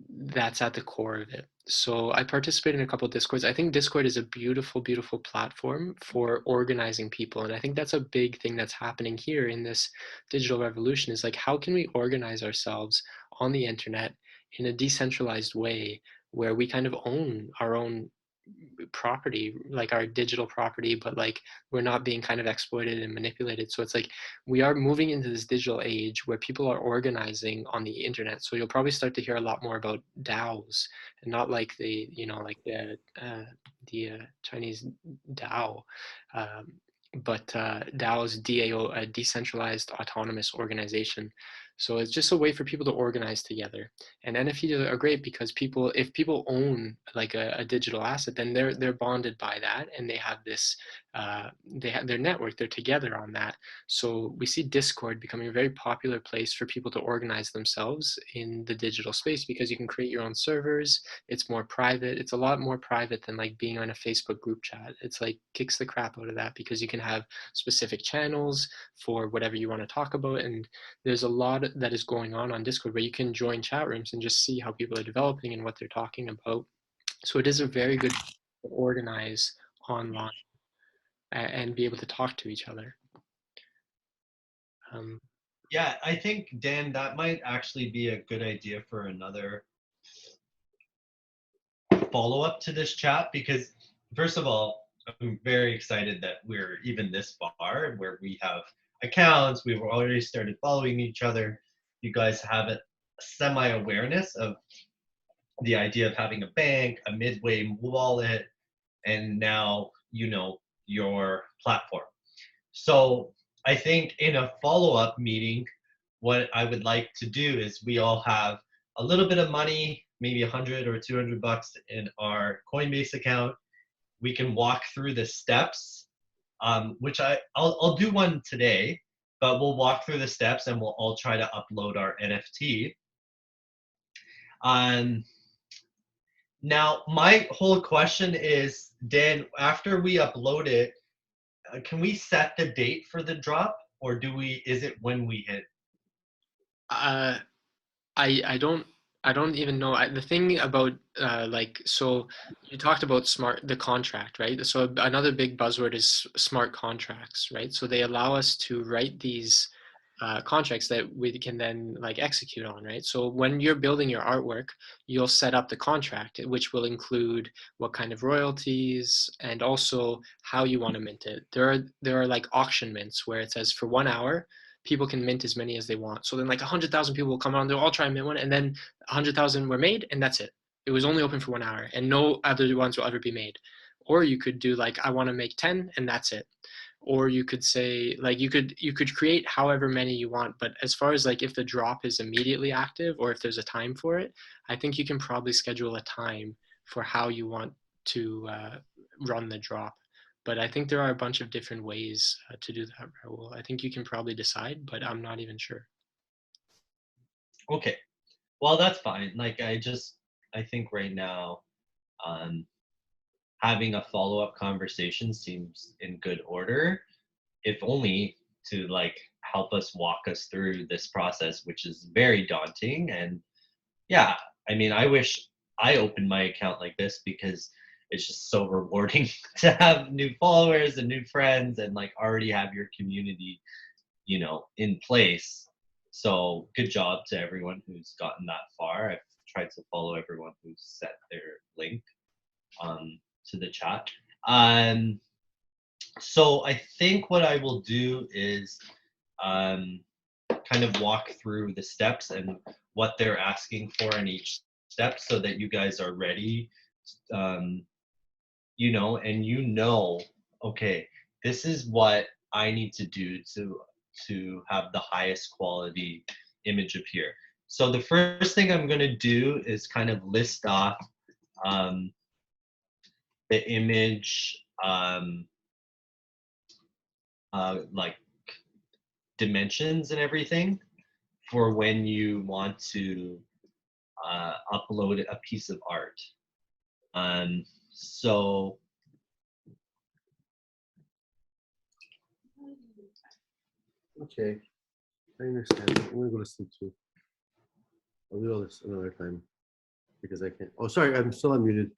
that's at the core of it. So I participate in a couple of Discords. I think Discord is a beautiful, beautiful platform for organizing people. And I think that's a big thing that's happening here in this digital revolution, is like, how can we organize ourselves on the internet in a decentralized way where we kind of own our own property, like our digital property, but like we're not being kind of exploited and manipulated. So it's like we are moving into this digital age where people are organizing on the internet. So you'll probably start to hear a lot more about DAOs, and not like like the Chinese DAO, um, but DAOs, DAO, a decentralized autonomous organization. So it's just a way for people to organize together. And NFTs are great because if people own like a digital asset, then they're bonded by that, and they have this, they have their network. They're together on that. So we see Discord becoming a very popular place for people to organize themselves in the digital space, because you can create your own servers. It's more private. It's a lot more private than like being on a Facebook group chat. It's like kicks the crap out of that, because you can have specific channels for whatever you want to talk about, and there's a lot that is going on Discord where you can join chat rooms and just see how people are developing and what they're talking about. So it is a very good to organize online and be able to talk to each other. Yeah, I think, Dan, that might actually be a good idea for another follow-up to this chat, because first of all, I'm very excited that we're even this far where we have accounts, we've already started following each other. You guys have a semi-awareness of the idea of having a bank, a midway wallet, and now your platform. So I think in a follow-up meeting, what I would like to do is we all have a little bit of money, maybe 100 or 200 bucks in our Coinbase account. We can walk through the steps, which I'll do one today, but we'll walk through the steps and we'll all try to upload our NFT. Now, my whole question is, Dan, after we upload it, can we set the date for the drop, or is it when we hit? I don't even know. The thing about so you talked about the contract, right? So another big buzzword is smart contracts, right? So they allow us to write these contracts that we can then like execute on, right? So when you're building your artwork, you'll set up the contract, which will include what kind of royalties and also how you want to mint it. There are like auction mints where it says for 1 hour people can mint as many as they want. So then like 100,000 people will come on, they'll all try and mint one, and then 100,000 were made, and that's it. It was only open for 1 hour, and no other ones will ever be made. Or you could do like, I want to make 10, and that's it. Or you could say like you could create however many you want, but as far as like if the drop is immediately active or if there's a time for it, I think you can probably schedule a time for how you want to run the drop. But I think there are a bunch of different ways to do that, Raul. I think you can probably decide, but I'm not even sure. Okay, well, that's fine. Like I think right now, having a follow-up conversation seems in good order, if only to like help us walk us through this process, which is very daunting. And yeah, I mean, I wish I opened my account like this because it's just so rewarding to have new followers and new friends and like already have your community, in place. So good job to everyone who's gotten that far. I've tried to follow everyone who's set their link to the chat. So I think what I will do is kind of walk through the steps and what they're asking for in each step so that you guys are ready, and okay, this is what I need to do to have the highest quality image appear. So the first thing I'm going to do is kind of list off the image like dimensions and everything for when you want to upload a piece of art. So Okay, I understand. I'm gonna go to sleep too. I'll do all this another time because I can't. Oh, sorry, I'm still unmuted.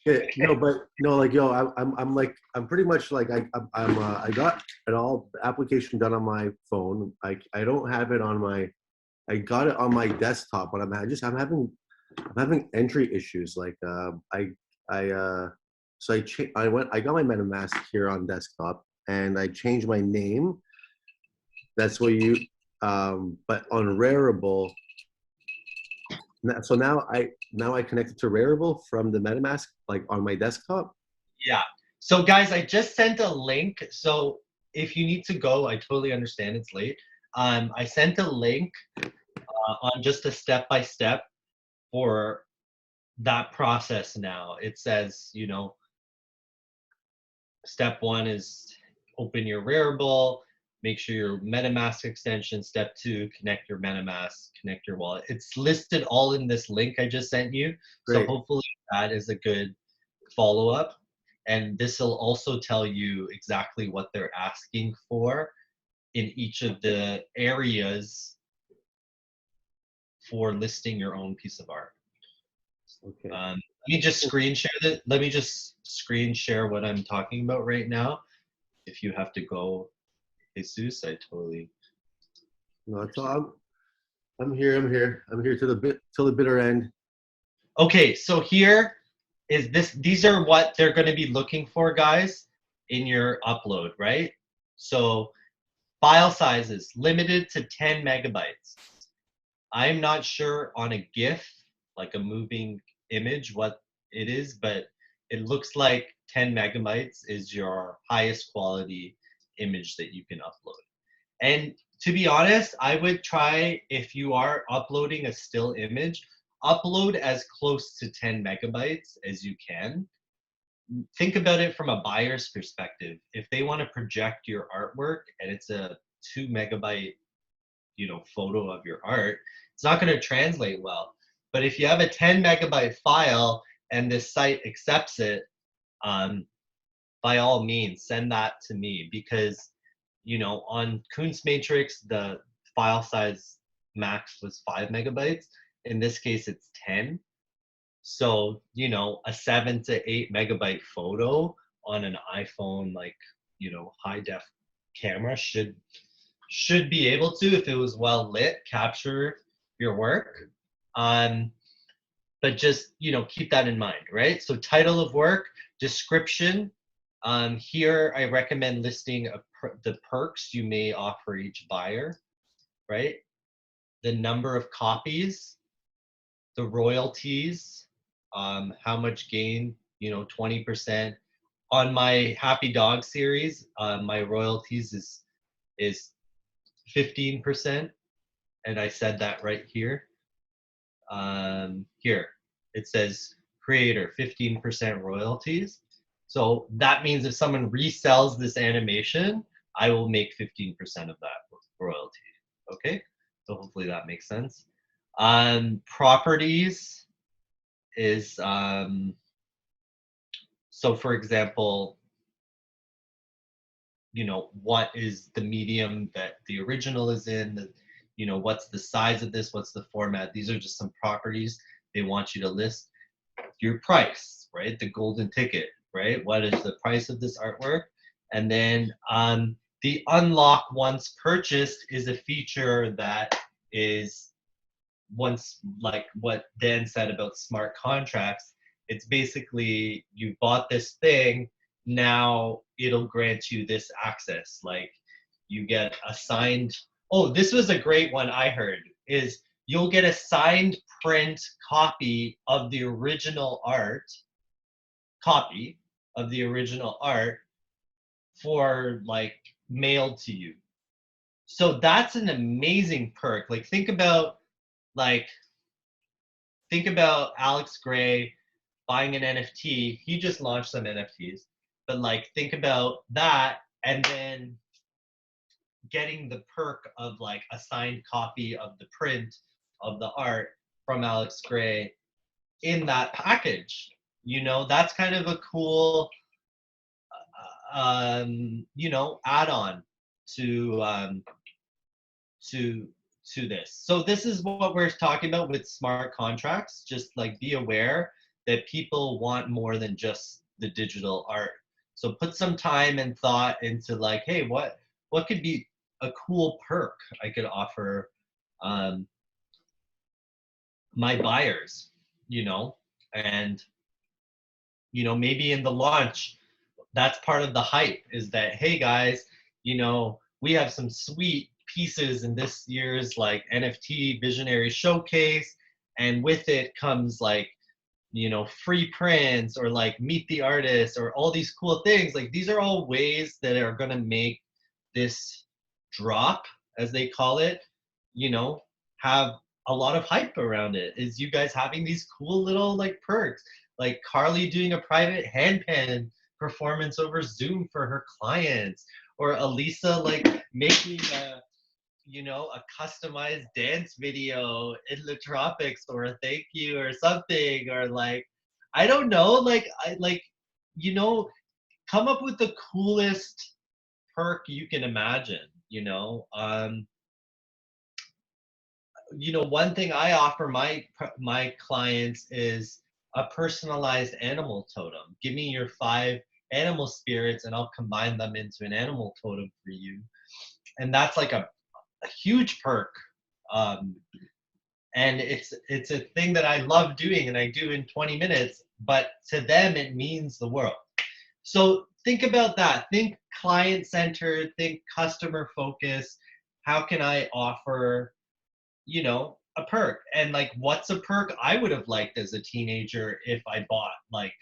Okay, no, but no, like yo, I'm like I'm pretty much like I got it all the application done on my phone. I don't have it on my. I got it on my desktop, but I'm having entry issues. Like so I got my MetaMask here on desktop and I changed my name. That's what you but on Rarible. So now I connected to Rarible from the MetaMask like on my desktop. Yeah. So guys, I just sent a link. So if you need to go, I totally understand it's late. I sent a link on just a step-by-step for that process now. It says, step 1 is open your Rarible, make sure your MetaMask extension. Step 2, connect your MetaMask, connect your wallet. It's listed all in this link I just sent you. Great. So hopefully that is a good follow-up. And this will also tell you exactly what they're asking for in each of the areas for listing your own piece of art. Okay. Let me just screen share that. Let me just screen share what I'm talking about right now. If you have to go, Jesus, I totally. No, it's all. I'm here. I'm here till the bitter end. Okay, so here is this. These are what they're going to be looking for, guys, in your upload, right? So file sizes limited to 10 megabytes. I'm not sure on a GIF, like a moving image, what it is, but it looks like 10 megabytes is your highest quality image that you can upload. And to be honest, I would try, if you are uploading a still image, upload as close to 10 megabytes as you can. Think about it from a buyer's perspective. If they want to project your artwork and it's a 2 megabyte photo of your art, it's not going to translate well. But if you have a 10 megabyte file and this site accepts it, by all means send that to me, because on Kunst Matrix the file size max was 5 megabytes. In this case it's 10. So a 7 to 8 megabyte photo on an iPhone, like high def camera should be able to, if it was well lit, capture your work. But just keep that in mind, right? So title of work, description. Here I recommend listing the perks you may offer each buyer, right? The number of copies, the royalties, how much gain, 20%. On my Happy Dog series, my royalties is 15%, and I said that right here. Here it says creator 15% royalties. So that means if someone resells this animation, I will make 15% of that royalty. Okay, so hopefully that makes sense. Properties is so for example, you know, what is the medium that the original is in, you know, what's the size of this, what's the format. These are just some properties they want you to list. Your price, right? The golden ticket, right? What is the price of this artwork? And then the unlock once purchased is a feature that is, once, like what Dan said about smart contracts, it's basically you bought this thing, now it'll grant you this access. Like you get a signed, oh, this was a great one I heard, is you'll get a signed print copy of the original art, for like mailed to you. So that's an amazing perk. Like like think about Alex Gray buying an NFT. He just launched some NFTs, but like think about that, and then getting the perk of like a signed copy of the print of the art from Alex Gray in that package. You know, that's kind of a cool, you know, add-on to to this. So this is what we're talking about with smart contracts. Just like be aware that people want more than just the digital art. So put some time and thought into like, hey, what could be a cool perk I could offer my buyers, you know? And you know, maybe in the launch, that's part of the hype, is that, hey guys, you know, we have some sweet pieces in this year's like NFT Visionary Showcase, and with it comes like, you know, free prints or like meet the artist or all these cool things. Like these are all ways that are going to make this drop, as they call it, you know, have a lot of hype around it. Is you guys having these cool little like perks, like Carly doing a private hand pen performance over Zoom for her clients, or Elisa like making a, you know, a customized dance video in the tropics, or a thank you or something, or like, I don't know, like I like, you know, come up with the coolest perk you can imagine, you know. You know, one thing I offer my clients is a personalized animal totem. Give me your 5 animal spirits and I'll combine them into an animal totem for you. And that's like a huge perk. And it's a thing that I love doing and I do in 20 minutes, but to them it means the world. So think about that. Think client centered, think customer focused. How can I offer, you know, a perk? And like, what's a perk I would have liked as a teenager if I bought like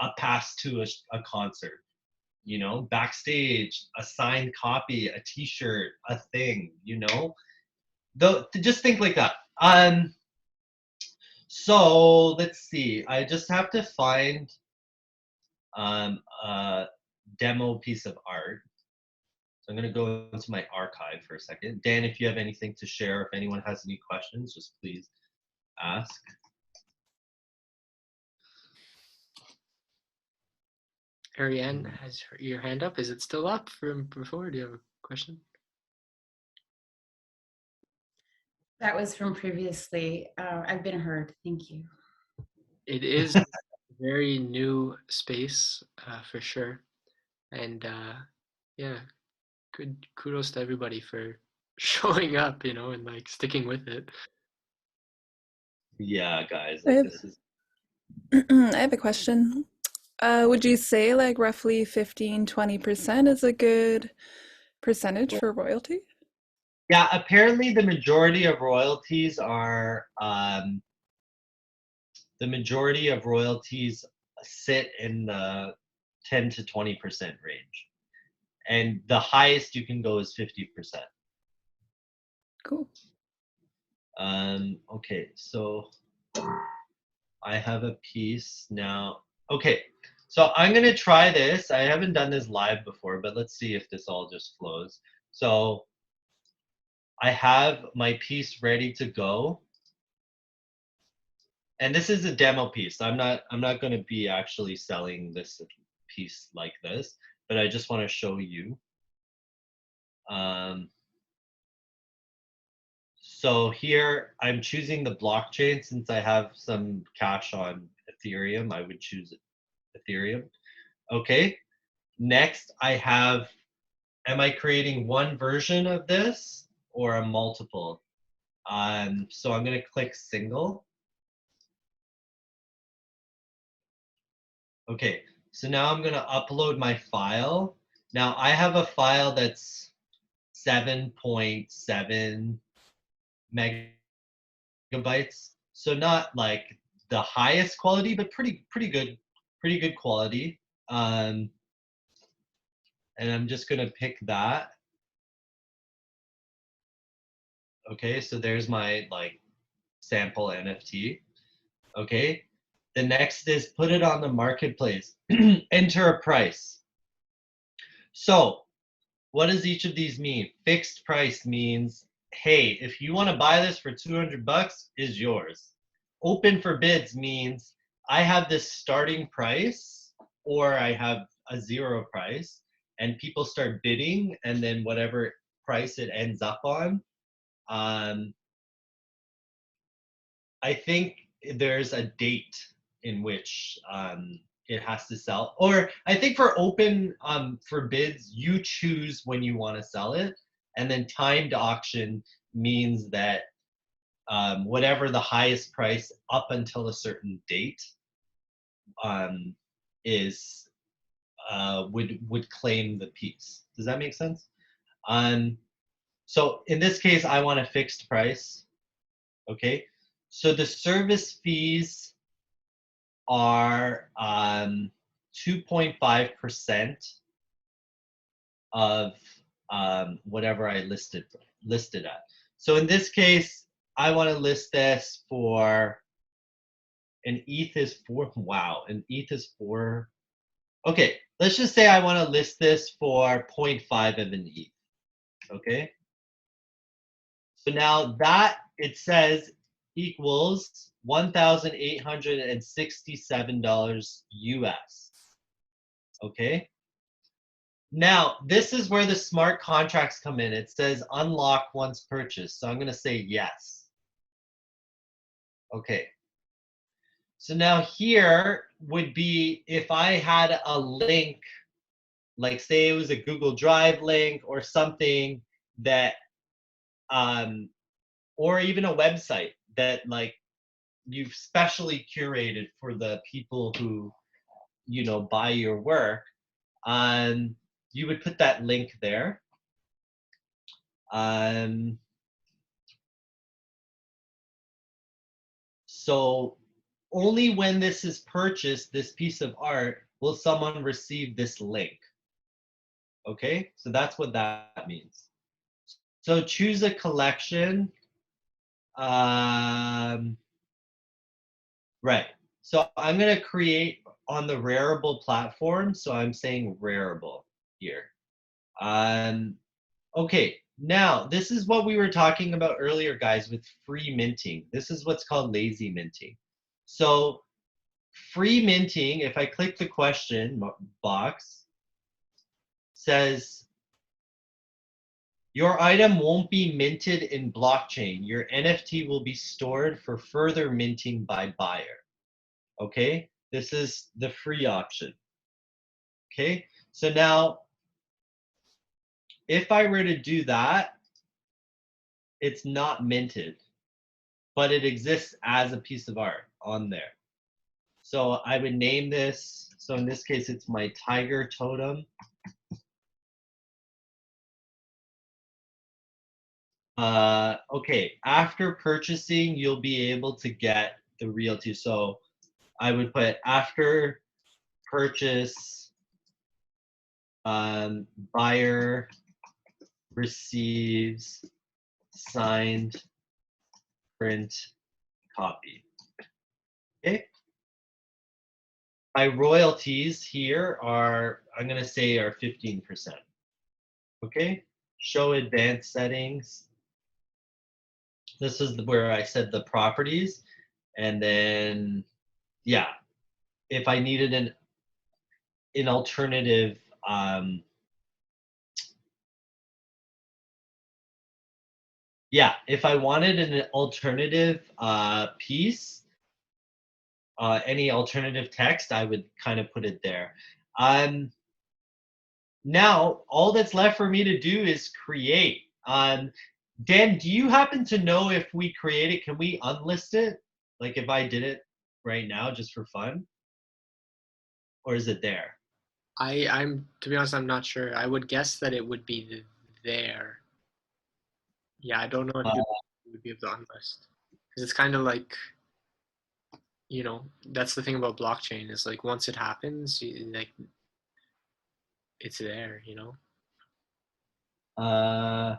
a pass to a concert, you know, backstage, a signed copy, a t-shirt, a thing, you know? Though, just think like that. So let's see. I just have to find a demo piece of art. So I'm going to go into my archive for a second. Dan, if you have anything to share, if anyone has any questions, just please ask. Ariane has your hand up. Is it still up from before? Do you have a question? That was from previously. I've been heard. Thank you. It is a very new space for sure. And yeah, good kudos to everybody for showing up, you know, and like sticking with it. Yeah, guys, like this is. I have a question. Would you say like roughly 15-20% is a good percentage for royalty? Yeah, apparently the majority of royalties sit in the 10 to 20% range. And the highest you can go is 50%. Cool. Okay, so I have a piece now. Okay, so I'm gonna try this. I haven't done this live before, but let's see if this all just flows. So I have my piece ready to go. And this is a demo piece. I'm not going to be actually selling this piece like this, but I just want to show you. So here I'm choosing the blockchain. Since I have some cash on Ethereum, I would choose Ethereum. Okay. Next, I have, am I creating one version of this or a multiple? So I'm going to click single. Okay, so now I'm going to upload my file. Now I have a file that's 7.7 megabytes. So not like the highest quality, but pretty good quality. And I'm just going to pick that. Okay, so there's my like sample NFT. Okay, the next is put it on the marketplace. Enter a price. So what does each of these mean? Fixed price means, hey, if you want to buy this for 200 bucks, is yours. Open for bids means I have this starting price or I have a zero price and people start bidding, and then whatever price it ends up on, I think there's a date in which it has to sell. Or I think for open for bids, you choose when you want to sell it, and then timed auction means that whatever the highest price up until a certain date is would claim the piece. Does that make sense? So in this case, I want a fixed price. Okay, so the service fees are 2.5% of whatever I listed at. So in this case, I want to list this for an ETH is 4. Wow, an ETH is 4. Okay, let's just say I want to list this for 0.5 of an ETH. Okay. So now that it says equals $1,867 US. Okay. Now, this is where the smart contracts come in. It says unlock once purchased. So I'm going to say yes. Okay. So now here would be if I had a link, like say it was a Google Drive link or something that, or even a website that like you've specially curated for the people who, you know, buy your work, you would put that link there. So only when this is purchased, this piece of art, will someone receive this link. Okay, so that's what that means. So choose a collection. Right. So I'm going to create on the Rarible platform. So I'm saying Rarible here. Okay, now this is what we were talking about earlier, guys, with free minting. This is what's called lazy minting. So free minting, if I click the question box, says your item won't be minted in blockchain. Your NFT will be stored for further minting by buyer. Okay, this is the free option. Okay, so now if I were to do that, it's not minted, but it exists as a piece of art on there. So I would name this, so in this case, it's my tiger totem. Okay, after purchasing, you'll be able to get the realty. So I would put after purchase, buyer receives signed print copy. Okay. My royalties here are, I'm going to say are 15%. Okay. Show advanced settings. This is where I said the properties. And then, yeah, if I needed an alternative yeah, if I wanted an alternative piece, any alternative text, I would kind of put it there. Now, all that's left for me to do is create. Dan, do you happen to know if we create it, can we unlist it? Like if I did it right now just for fun? Or is it there? I'm to be honest, I'm not sure. I would guess that it would be there. Yeah, I don't know if you would be able to unlist because it's kind of like, that's the thing about blockchain is like once it happens, like it's there. Uh,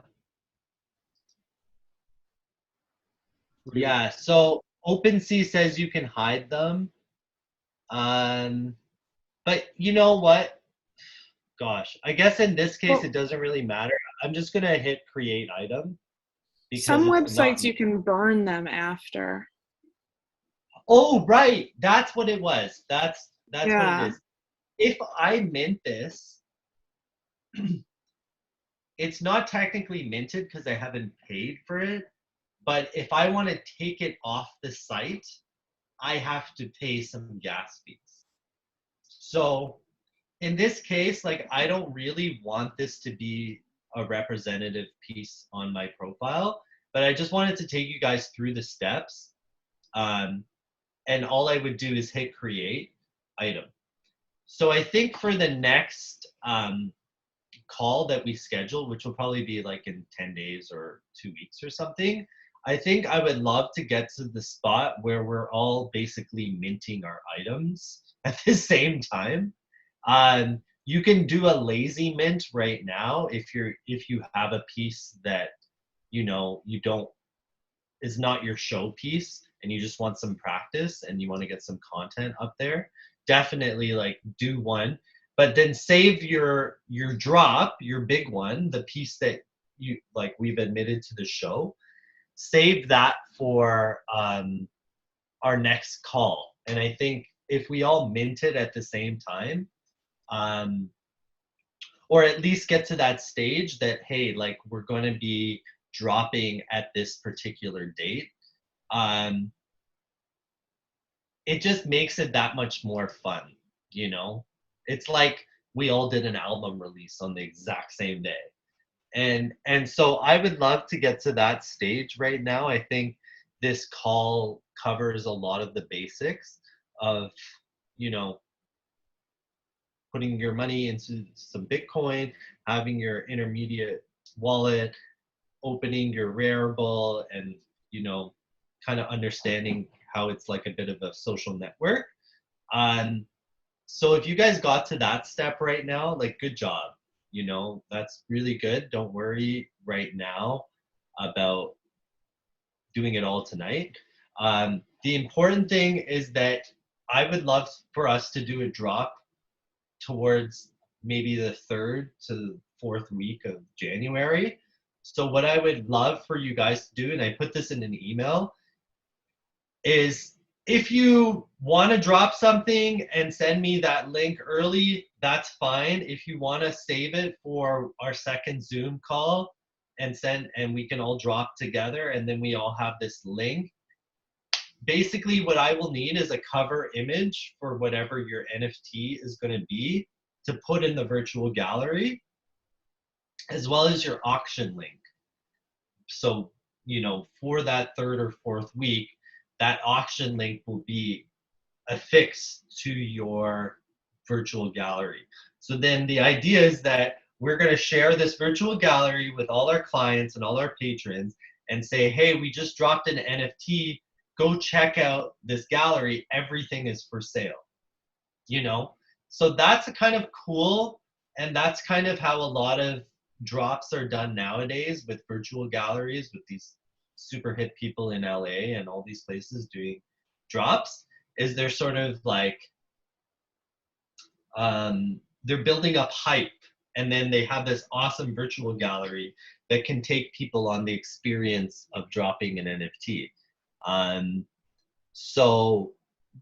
What do you? yeah, so OpenSea says you can hide them. But you know what? Gosh, I guess in this case Well, it doesn't really matter. I'm just gonna hit create item because some it's not. websites you can burn them after. Oh, right. That's what it was. That's what it Yeah. is. If I mint this, it's not technically minted because I haven't paid for it. But if I want to take it off the site, I have to pay some gas fees. So in this case, like I don't really want this to be a representative piece on my profile, but I just wanted to take you guys through the steps. And all I would do is hit create item. So I think for the next call that we schedule, which will probably be like in 10 days or 2 weeks or something, I think I would love to get to the spot where we're all basically minting our items at the same time. You can do a lazy mint right now if you have a piece that you don't is not your show piece and you just want some practice and you want to get some content up there. Definitely like do one, but then save your drop, your big one, the piece that you like we've admitted to the show. Save that for our next call. And I think if we all mint it at the same time, um, or at least get to that stage that hey, like we're going to be dropping at this particular date, um, it just makes it that much more fun. It's like we all did an album release on the exact same day. And so I would love to get to that stage right now. I think this call covers a lot of the basics of you know putting your money into some Bitcoin, having your intermediate wallet, opening your Rarible, and you know kind of understanding how it's like a bit of a social network. So if you guys got to that step right now, like good job. That's really good. Don't worry right now about doing it all tonight. The important thing is that I would love for us to do a drop towards maybe the 3rd to 4th week of January. So what I would love for you guys to do, and I put this in an email, is if you want to drop something and send me that link early, that's fine. If you want to save it for our second Zoom call and we can all drop together and then we all have this link. Basically what I will need is a cover image for whatever your NFT is going to be to put in the virtual gallery, as well as your auction link. So, for that 3rd or 4th week, that auction link will be affixed to your virtual gallery. So then the idea is that we're going to share this virtual gallery with all our clients and all our patrons and say, hey, we just dropped an NFT. Go check out this gallery. Everything is for sale. So that's kind of cool. And that's kind of how a lot of drops are done nowadays with virtual galleries, with these super hip people in LA and all these places doing drops, is they're sort of like they're building up hype, and then they have this awesome virtual gallery that can take people on the experience of dropping an NFT. So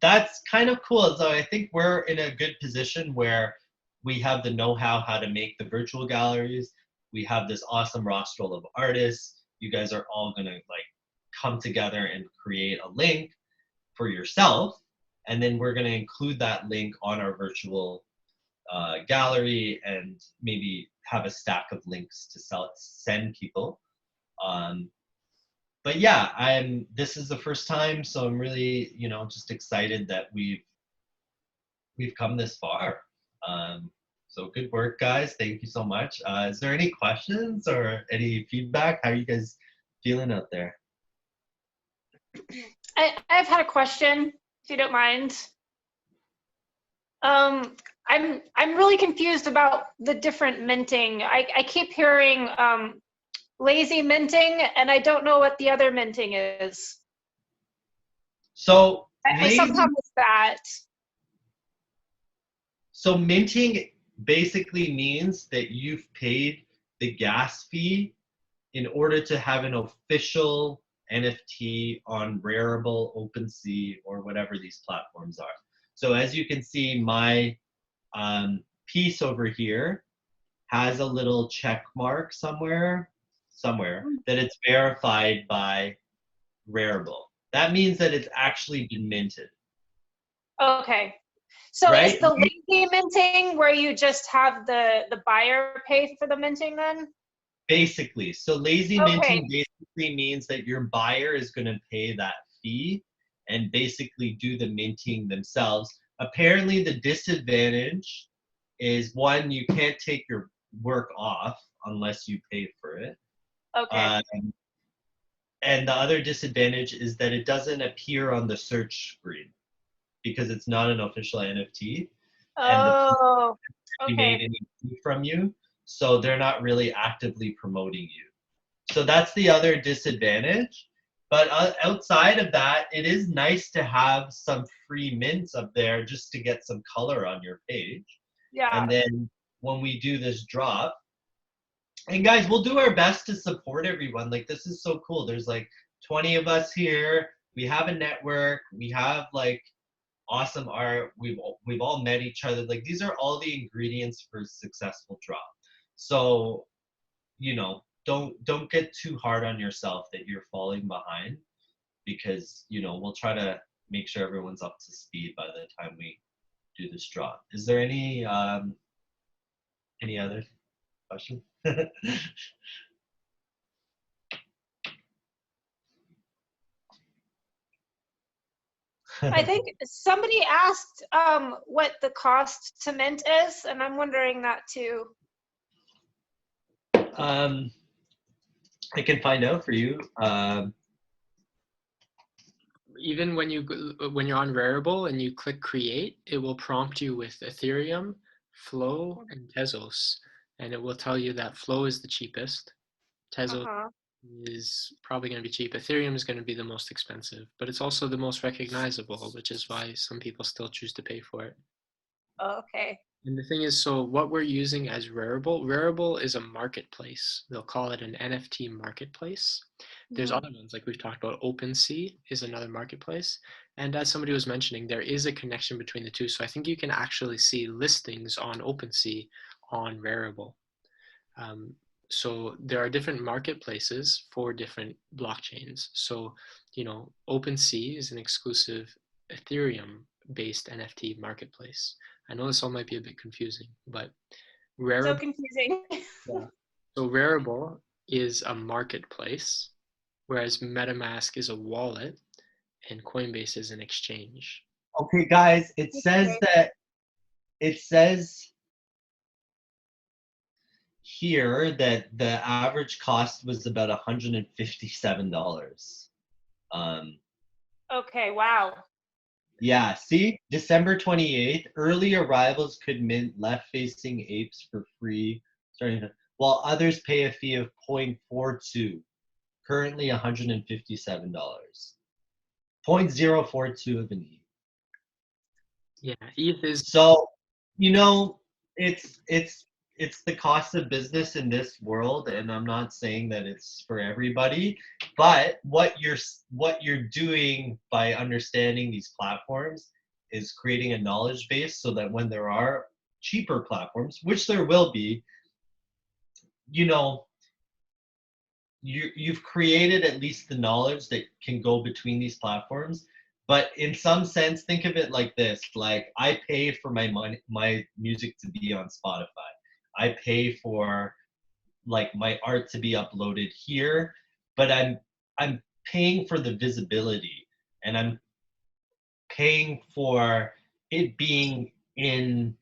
that's kind of cool. So I think we're in a good position where we have the know-how to make the virtual galleries. We have this awesome roster of artists. you guys are all gonna like come together and create a link for yourself, and then we're gonna include that link on our virtual gallery and maybe have a stack of links to send people. But yeah, this is the first time, so I'm really, you know, just excited that we've come this far. So good work, guys. Thank you so much. Is there any questions or any feedback? How are you guys feeling out there? I've had a question, if you don't mind. I'm really confused about the different minting. I keep hearing lazy minting, and I don't know what the other minting is. So I somehow missed that. So minting basically means that you've paid the gas fee in order to have an official NFT on Rarible, OpenSea, or whatever these platforms are. So as you can see, my piece over here has a little check mark somewhere that it's verified by Rarible. That means that it's actually been minted. Okay. So right? Is the lazy minting where you just have the buyer pay for the minting then? Basically. So lazy minting basically means that your buyer is going to pay that fee and basically do the minting themselves. Apparently the disadvantage is, one, you can't take your work off unless you pay for it. Okay. And the other disadvantage is that it doesn't appear on the search screen because it's not an official NFT. Oh, and made any fee from you, so they're not really actively promoting you. So that's the other disadvantage. But outside of that, it is nice to have some free mints up there just to get some color on your page. Yeah. And then when we do this drop, and guys, we'll do our best to support everyone. Like, this is so cool. There's like 20 of us here. We have a network. We have like awesome art. We've all met each other. Like, these are all the ingredients for a successful drop. So, you know, don't get too hard on yourself that you're falling behind, because, you know, we'll try to make sure everyone's up to speed by the time we do this drop. Is there any other question? I think somebody asked what the cost to mint is, and I'm wondering that too. I can find out for you. Even when you're on Rarible and you click create, it will prompt you with Ethereum, Flow, and Tezos, and it will tell you that Flow is the cheapest. Tezos is probably going to be cheap. Ethereum is going to be the most expensive, but it's also the most recognizable, which is why some people still choose to pay for it. Okay. And the thing is, so what we're using as Rarible is a marketplace. They'll call it an NFT marketplace. There's other ones, like we've talked about. OpenSea is another marketplace. And as somebody was mentioning, there is a connection between the two. So I think you can actually see listings on OpenSea on Rarible. So there are different marketplaces for different blockchains. So, you know, OpenSea is an exclusive Ethereum-based NFT marketplace. I know this all might be a bit confusing, but So confusing. Yeah. So Rarible is a marketplace, whereas MetaMask is a wallet, and Coinbase is an exchange. Okay, guys, it says here that the average cost was about $157. Okay, wow. Yeah, see, December 28th, early arrivals could mint left-facing apes for free, while others pay a fee of 0.42, currently $157. 0.042 of an ETH. Yeah, ETH is. So, you know, it's the cost of business in this world, and I'm not saying that it's for everybody, but what you're doing by understanding these platforms is creating a knowledge base so that when there are cheaper platforms, which there will be, you know, you've created at least the knowledge that can go between these platforms. But in some sense, think of it like this: like I pay for my music to be on Spotify. I pay for like my art to be uploaded here, but I'm paying for the visibility, and I'm paying for it being in,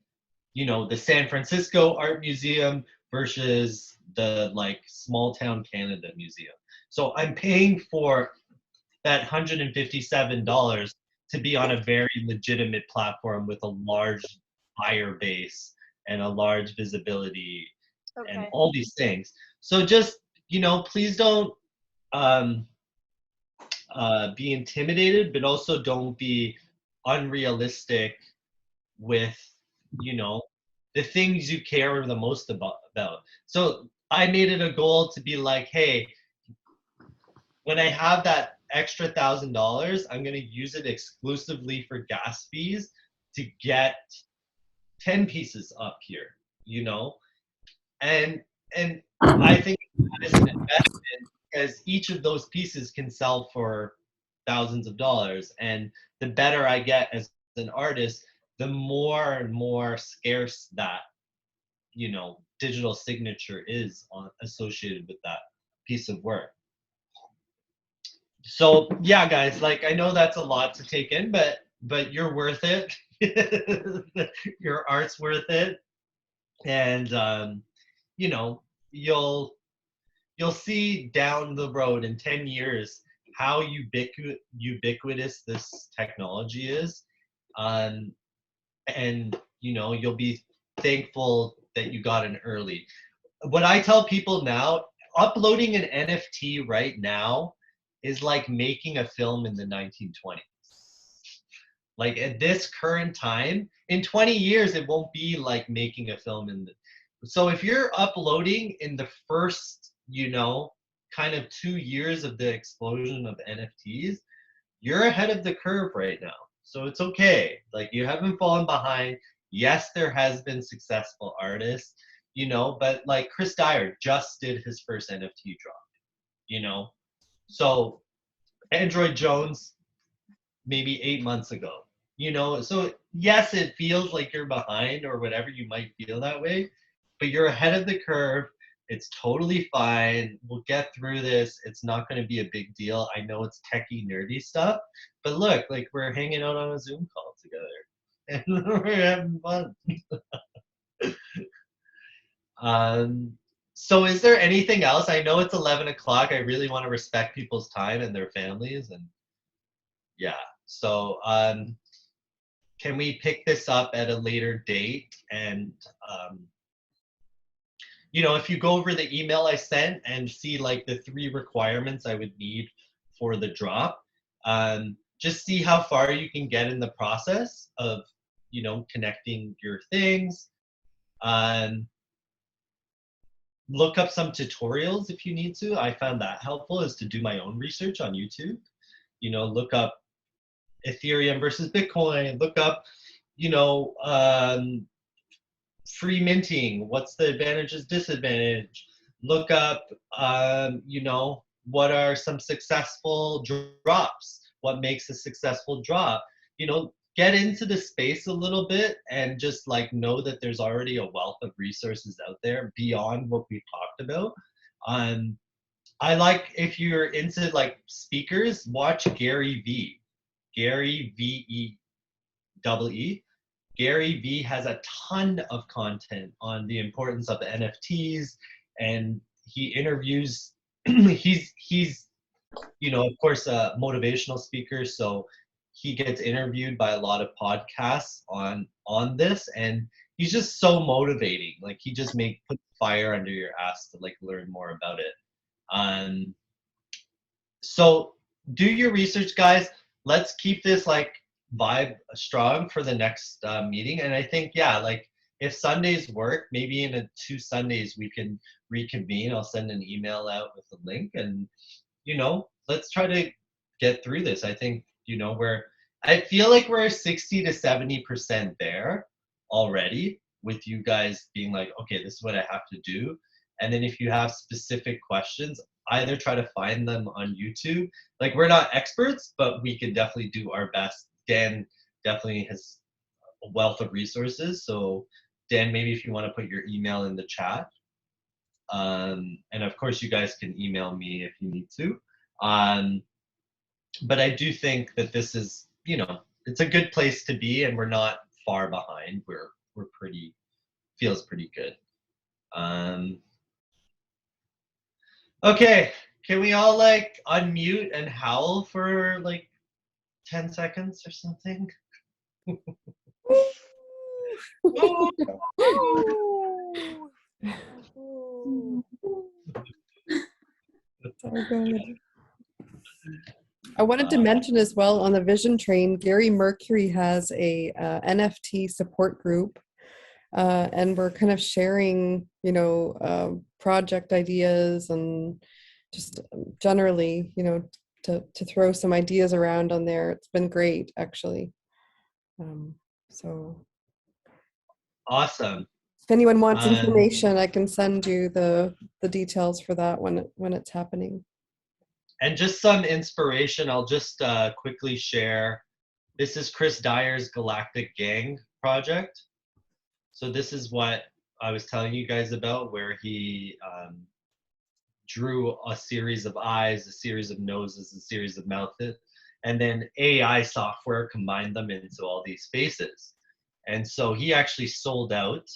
you know, the San Francisco Art Museum versus the like small town Canada museum. So I'm paying for that $157 to be on a very legitimate platform with a large buyer base and a large visibility and Okay. all these things. So just, you know, please don't um, be intimidated, but also don't be unrealistic with, you know, the things you care the most about. So I made it a goal to be like, hey, when I have that extra $1,000, I'm gonna use it exclusively for gas fees to get 10 pieces up here, you know? And I think that is an investment because each of those pieces can sell for thousands of dollars. And the better I get as an artist, the more and more scarce that, you know, digital signature is associated with that piece of work. So yeah, guys, like I know that's a lot to take in, but you're worth it. Your art's worth it, and you know, you'll see down the road in 10 years how ubiquitous this technology is, and you know, you'll be thankful that you got in early. What I tell people now, uploading an NFT right now is like making a film in the 1920s. Like at this current time, in 20 years, it won't be like making a film in the. So if you're uploading in the first, you know, kind of 2 years of the explosion of NFTs, you're ahead of the curve right now. So it's okay. Like you haven't fallen behind. Yes, there has been successful artists, you know, but like Chris Dyer just did his first NFT drop, you know. So Android Jones maybe 8 months ago, you know. So yes, it feels like you're behind or whatever, you might feel that way, but you're ahead of the curve. It's totally fine. We'll get through this. It's not going to be a big deal. I know it's techie, nerdy stuff, but look, like we're hanging out on a Zoom call together and we're having fun. So is there anything else? I know it's 11 o'clock. I really want to respect people's time and their families, and yeah. So can we pick this up at a later date? And you know, if you go over the email I sent and see like the 3 requirements I would need for the drop, just see how far you can get in the process of, you know, connecting your things. Look up some tutorials if you need to. I found that helpful, is to do my own research on YouTube. You know, look up Ethereum versus Bitcoin, look up, you know, free minting, what's the advantages, disadvantage, look up, you know, what are some successful drops, what makes a successful drop, you know, get into the space a little bit and just like know that there's already a wealth of resources out there beyond what we talked about. I like, if you're into like speakers, watch Gary V. Gary V-E-E. Gary V has a ton of content on the importance of the NFTs, and he interviews. he's you know, of course, a motivational speaker, so he gets interviewed by a lot of podcasts on this, and he's just so motivating. Like he just puts fire under your ass to like learn more about it. So do your research, guys. Let's keep this like vibe strong for the next meeting. And I think, yeah, like if Sundays work, maybe in 2 Sundays we can reconvene. I'll send an email out with a link, and you know, let's try to get through this. I think, you know, I feel like we're 60 to 70% there already, with you guys being like, okay, this is what I have to do. And then if you have specific questions, either try to find them on YouTube. Like, we're not experts, but we can definitely do our best. Dan definitely has a wealth of resources. So Dan, maybe if you want to put your email in the chat. And of course you guys can email me if you need to. But I do think that this is, you know, it's a good place to be, and we're not far behind. We're pretty, feels pretty good. Okay, can we all like unmute and howl for like 10 seconds or something? So good. I wanted to mention as well on the Vision Train, Gary Mercury has a NFT support group, and we're kind of sharing, you know, project ideas and just generally, you know, to throw some ideas around on there. It's been great, actually. So Awesome. if anyone wants information, I can send you the details for that when it's happening. And just some inspiration, I'll just quickly share. This is Chris Dyer's Galactic Gang project. So this is what I was telling you guys about, where he drew a series of eyes, a series of noses, a series of mouths, and then AI software combined them into all these faces. And so he actually sold out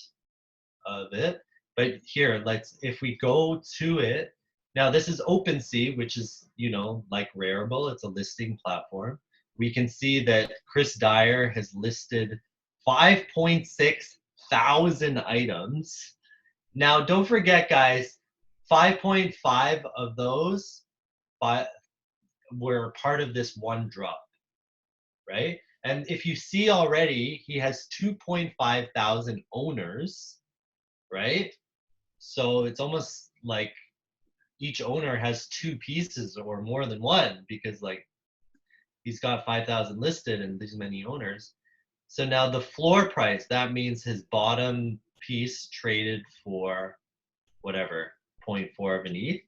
of it. But here, if we go to it, now this is OpenSea, which is, you know, like Rarible, it's a listing platform. We can see that Chris Dyer has listed 5.6 thousand items. Now, don't forget, guys, 5.5 of those were part of this one drop, right? And if you see already, he has 2.5 thousand owners, right? So it's almost like each owner has two pieces or more than one, because like he's got 5,000 listed and these many owners. So now the floor price, that means his bottom piece traded for whatever, 0.4 of an ETH,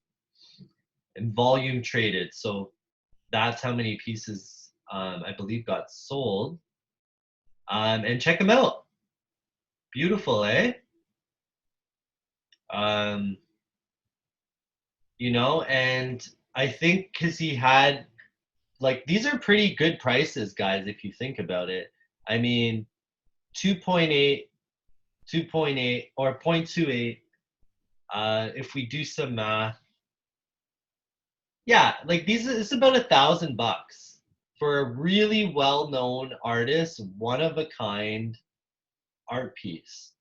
and volume traded. So that's how many pieces I believe got sold. And check them out. Beautiful, eh? You know, and I think because he had, like, these are pretty good prices, guys, if you think about it. I mean, 2.8 or 0.28, if we do some math, yeah, like it's about $1,000 for a really well-known artist, one-of-a-kind art piece,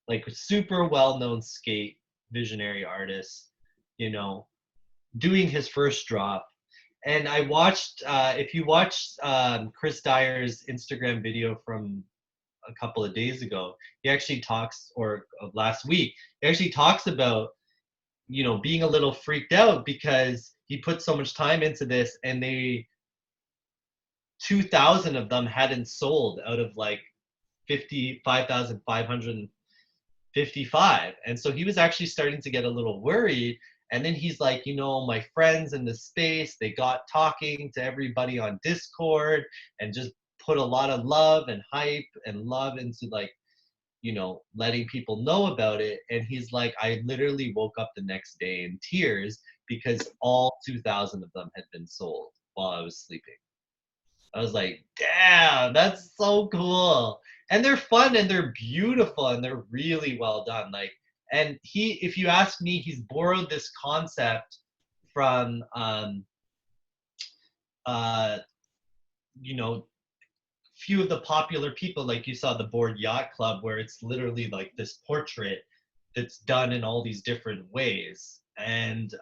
like super well-known skate visionary artist, you know, doing his first drop. And I watched, if you watched Chris Dyer's Instagram video from a couple of days ago, he actually talks, or last week, he actually talks about, you know, being a little freaked out because he put so much time into this, and 2,000 of them hadn't sold out of like 55,555. And so he was actually starting to get a little worried. And then he's like, you know, my friends in the space, they got talking to everybody on Discord and just put a lot of love and hype and love into, like, you know, letting people know about it. And he's like, I literally woke up the next day in tears because all 2,000 of them had been sold while I was sleeping. I was like, damn, that's so cool. And they're fun and they're beautiful and they're really well done. Like, and he, if you ask me, he's borrowed this concept from, you know, few of the popular people, like you saw the Bored Yacht Club, where it's literally like this portrait that's done in all these different ways. And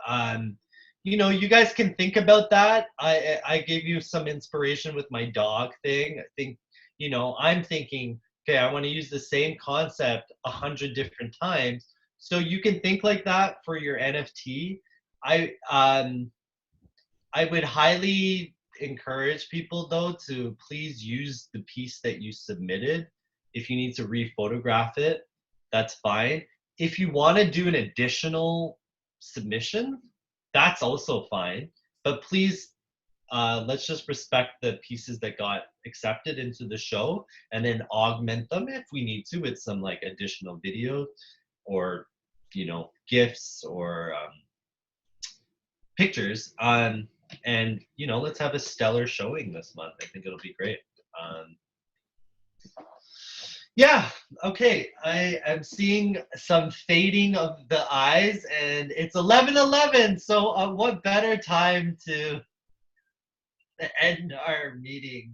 you know, you guys can think about that. I gave you some inspiration with my dog thing. I think, you know, I'm thinking, okay, I want to use the same concept 100 different times. So you can think like that for your NFT. I would highly encourage people, though, to please use the piece that you submitted. If you need to rephotograph it, that's fine. If you want to do an additional submission, that's also fine. But please, let's just respect the pieces that got accepted into the show and then augment them if we need to with some like additional video or, you know, gifs or pictures. And, you know, let's have a stellar showing this month. I think it'll be great. Yeah, okay. I am seeing some fading of the eyes, and it's 11:11. So, what better time to end our meeting?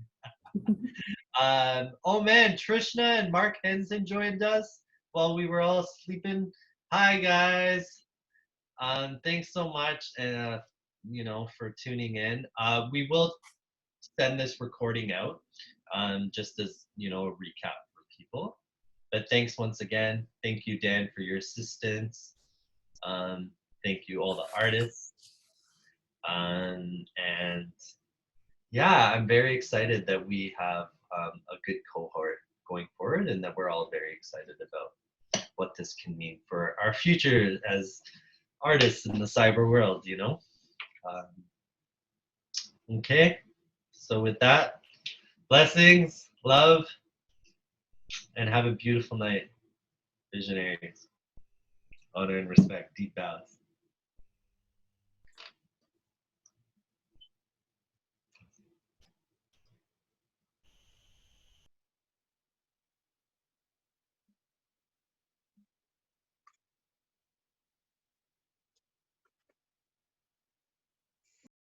Oh man, Trishna and Mark Henson joined us while we were all sleeping. Hi guys. Thanks so much, you know, for tuning in. We will send this recording out, just as, you know, a recap for people. But thanks once again. Thank you, Dan, for your assistance. Thank you, all the artists. And yeah, I'm very excited that we have a good cohort going forward, and that we're all very excited about what this can mean for our future as artists in the cyber world, you know? Okay, so with that, blessings, love, and have a beautiful night, visionaries. Honor and respect, deep bows.